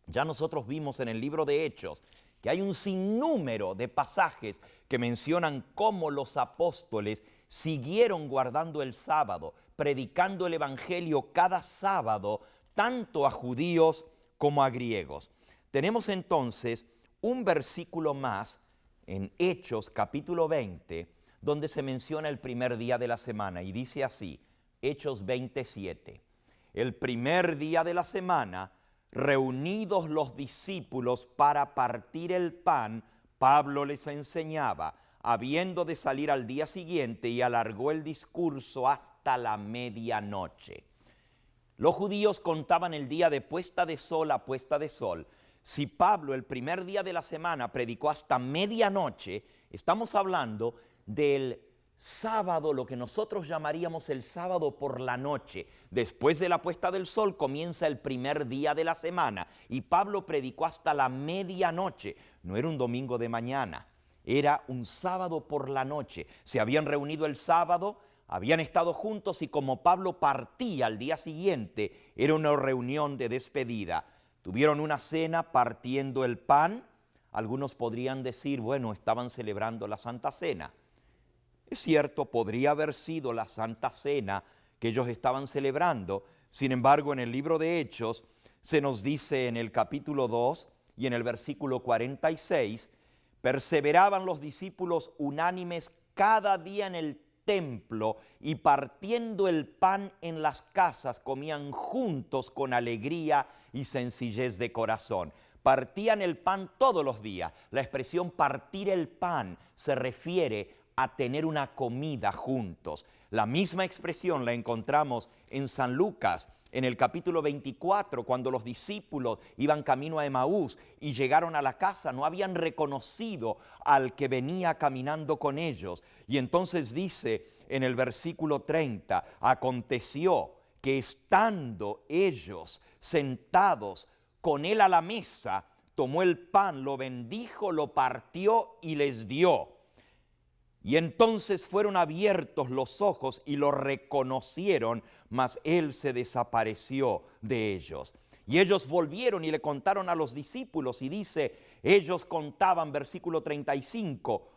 Ya nosotros vimos en el libro de Hechos que hay un sinnúmero de pasajes que mencionan cómo los apóstoles siguieron guardando el sábado, predicando el evangelio cada sábado, tanto a judíos como a griegos. Tenemos entonces un versículo más en Hechos capítulo 20, donde se menciona el primer día de la semana y dice así, Hechos 27. El primer día de la semana, reunidos los discípulos para partir el pan, Pablo les enseñaba, habiendo de salir al día siguiente, y alargó el discurso hasta la medianoche. Los judíos contaban el día de puesta de sol a puesta de sol. Si Pablo el primer día de la semana predicó hasta medianoche, estamos hablando del sábado, lo que nosotros llamaríamos el sábado por la noche. Después de la puesta del sol comienza el primer día de la semana y Pablo predicó hasta la medianoche. No era un domingo de mañana, era un sábado por la noche. Se habían reunido el sábado, habían estado juntos y como Pablo partía al día siguiente, era una reunión de despedida. Tuvieron una cena partiendo el pan. Algunos podrían decir, bueno, estaban celebrando la Santa Cena. Es cierto, podría haber sido la Santa Cena que ellos estaban celebrando. Sin embargo, en el libro de Hechos se nos dice en el capítulo 2 y en el versículo 46, perseveraban los discípulos unánimes cada día en el templo y partiendo el pan en las casas comían juntos con alegría y sencillez de corazón. Partían el pan todos los días. La expresión partir el pan se refiere a tener una comida juntos. La misma expresión la encontramos en San Lucas, en el capítulo 24, cuando los discípulos iban camino a Emaús y llegaron a la casa, no habían reconocido al que venía caminando con ellos. Y entonces dice en el versículo 30, aconteció que estando ellos sentados con él a la mesa, tomó el pan, lo bendijo, lo partió y les dio. Y entonces fueron abiertos los ojos y lo reconocieron, mas él se desapareció de ellos. Y ellos volvieron y le contaron a los discípulos, y dice, ellos contaban, versículo 35,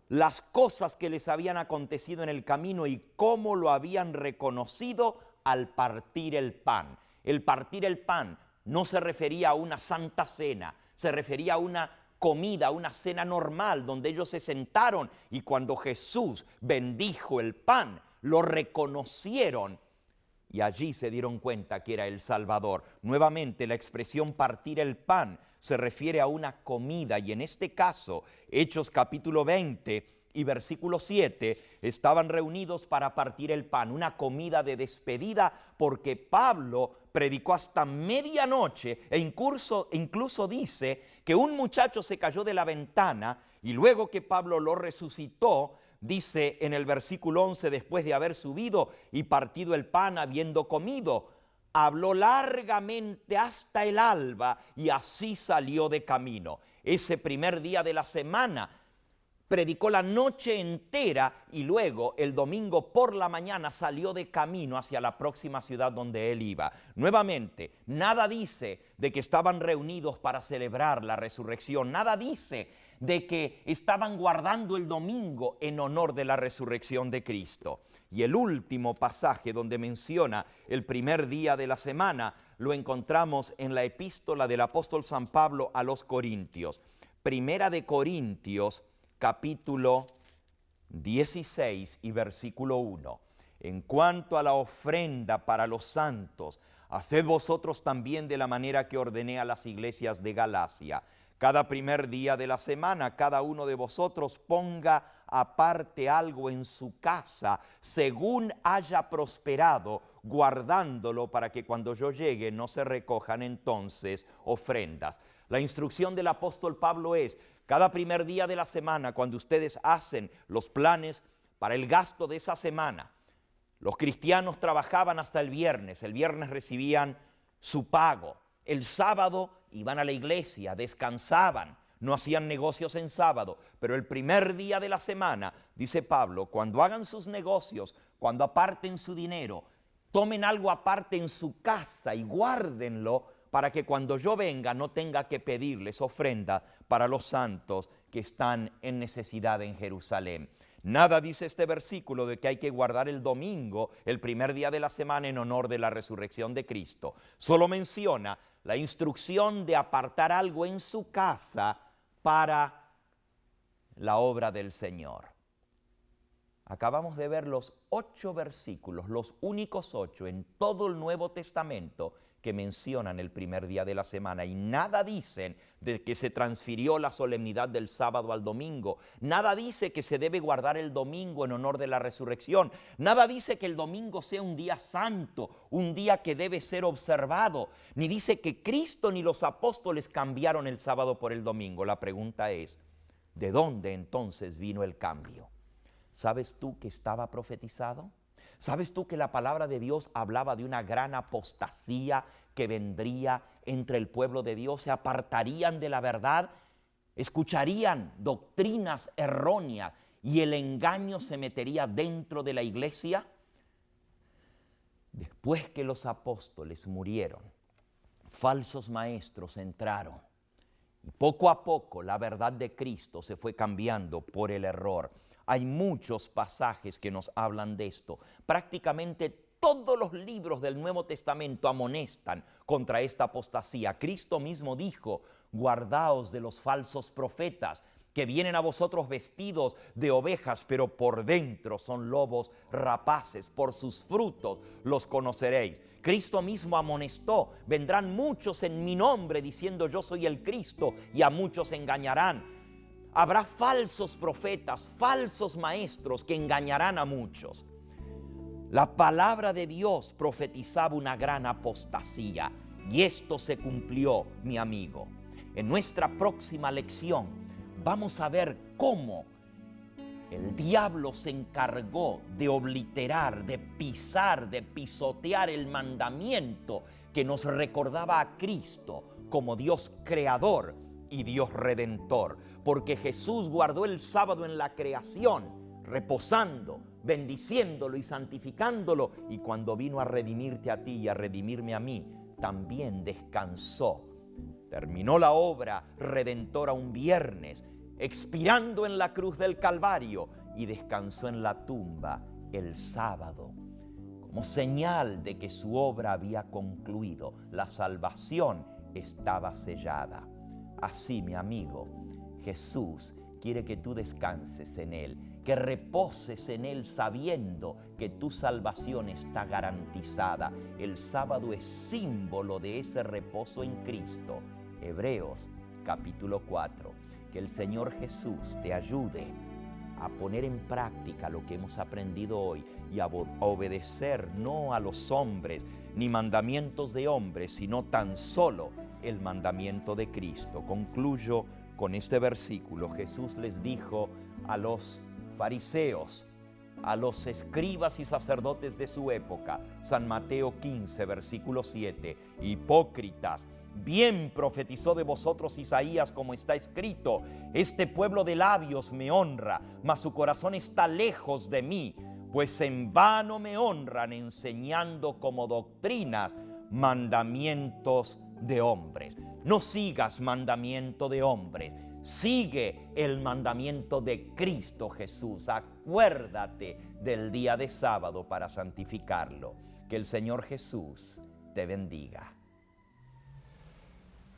las cosas que les habían acontecido en el camino y cómo lo habían reconocido al partir el pan. El partir el pan no se refería a una santa cena, se refería a una comida, una cena normal, donde ellos se sentaron y cuando Jesús bendijo el pan, lo reconocieron y allí se dieron cuenta que era el Salvador. Nuevamente, la expresión partir el pan se refiere a una comida y en este caso, Hechos capítulo 20 y versículo 7, estaban reunidos para partir el pan, una comida de despedida, porque Pablo predicó hasta medianoche e incluso dice que un muchacho se cayó de la ventana y luego que Pablo lo resucitó, dice en el versículo 11, después de haber subido y partido el pan, habiendo comido, habló largamente hasta el alba y así salió de camino. Ese primer día de la semana predicó la noche entera y luego el domingo por la mañana salió de camino hacia la próxima ciudad donde él iba. Nuevamente, nada dice de que estaban reunidos para celebrar la resurrección, nada dice de que estaban guardando el domingo en honor de la resurrección de Cristo. Y el último pasaje donde menciona el primer día de la semana lo encontramos en la epístola del apóstol San Pablo a los Corintios. Primera de Corintios, capítulo 16 y versículo 1. En cuanto a la ofrenda para los santos, haced vosotros también de la manera que ordené a las iglesias de Galacia. Cada primer día de la semana, cada uno de vosotros ponga aparte algo en su casa, según haya prosperado, guardándolo para que cuando yo llegue no se recojan entonces ofrendas. La instrucción del apóstol Pablo es, cada primer día de la semana, cuando ustedes hacen los planes para el gasto de esa semana, los cristianos trabajaban hasta el viernes recibían su pago, el sábado iban a la iglesia, descansaban, no hacían negocios en sábado, pero el primer día de la semana, dice Pablo, cuando hagan sus negocios, cuando aparten su dinero, tomen algo aparte en su casa y guárdenlo para que cuando yo venga no tenga que pedirles ofrenda para los santos que están en necesidad en Jerusalén. Nada dice este versículo de que hay que guardar el domingo, el primer día de la semana, en honor de la resurrección de Cristo. Solo menciona la instrucción de apartar algo en su casa para la obra del Señor. Acabamos de ver los 8 versículos, los únicos 8 en todo el Nuevo Testamento que mencionan el primer día de la semana y nada dicen de que se transfirió la solemnidad del sábado al domingo, nada dice que se debe guardar el domingo en honor de la resurrección, nada dice que el domingo sea un día santo, un día que debe ser observado, ni dice que Cristo ni los apóstoles cambiaron el sábado por el domingo. La pregunta es, ¿de dónde entonces vino el cambio? ¿Sabes tú que estaba profetizado? ¿Sabes tú que la palabra de Dios hablaba de una gran apostasía que vendría entre el pueblo de Dios? Se apartarían de la verdad, escucharían doctrinas erróneas y el engaño se metería dentro de la iglesia. Después que los apóstoles murieron, falsos maestros entraron y poco a poco la verdad de Cristo se fue cambiando por el error. Hay muchos pasajes que nos hablan de esto. Prácticamente todos los libros del Nuevo Testamento amonestan contra esta apostasía. Cristo mismo dijo, guardaos de los falsos profetas que vienen a vosotros vestidos de ovejas, pero por dentro son lobos rapaces. Por sus frutos los conoceréis. Cristo mismo amonestó, vendrán muchos en mi nombre diciendo yo soy el Cristo y a muchos engañarán. Habrá falsos profetas, falsos maestros que engañarán a muchos. La palabra de Dios profetizaba una gran apostasía y esto se cumplió, mi amigo. En nuestra próxima lección vamos a ver cómo el diablo se encargó de obliterar, de pisar, de pisotear el mandamiento que nos recordaba a Cristo como Dios creador y Dios redentor. Porque Jesús guardó el sábado en la creación, reposando, bendiciéndolo y santificándolo. Y cuando vino a redimirte a ti y a redimirme a mí, también descansó. Terminó la obra redentora un viernes, expirando en la cruz del Calvario, y descansó en la tumba el sábado, como señal de que su obra había concluido. La salvación estaba sellada. Así, mi amigo, Jesús quiere que tú descanses en Él, que reposes en Él sabiendo que tu salvación está garantizada. El sábado es símbolo de ese reposo en Cristo. Hebreos capítulo 4. Que el Señor Jesús te ayude a poner en práctica lo que hemos aprendido hoy y a obedecer no a los hombres ni mandamientos de hombres, sino tan solo el mandamiento de Cristo. Concluyo con este versículo. Jesús les dijo a los fariseos, a los escribas y sacerdotes de su época, San Mateo 15, versículo 7, hipócritas, bien profetizó de vosotros Isaías, como está escrito: este pueblo de labios me honra, mas su corazón está lejos de mí, pues en vano me honran, enseñando como doctrinas mandamientos de hombres. No sigas mandamiento de hombres, sigue el mandamiento de Cristo Jesús. Acuérdate del día de sábado para santificarlo. Que el Señor Jesús te bendiga.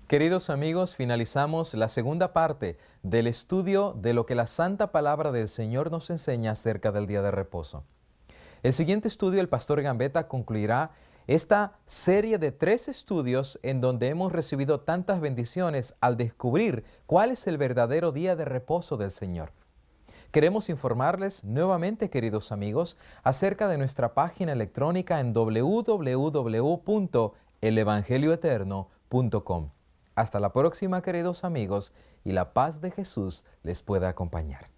Queridos amigos, finalizamos la segunda parte del estudio de lo que la Santa Palabra del Señor nos enseña acerca del día de reposo. El siguiente estudio, el Pastor Gambetta concluirá esta serie de 3 estudios en donde hemos recibido tantas bendiciones al descubrir cuál es el verdadero día de reposo del Señor. Queremos informarles nuevamente, queridos amigos, acerca de nuestra página electrónica en www.elevangelioeterno.com. Hasta la próxima, queridos amigos, y la paz de Jesús les pueda acompañar.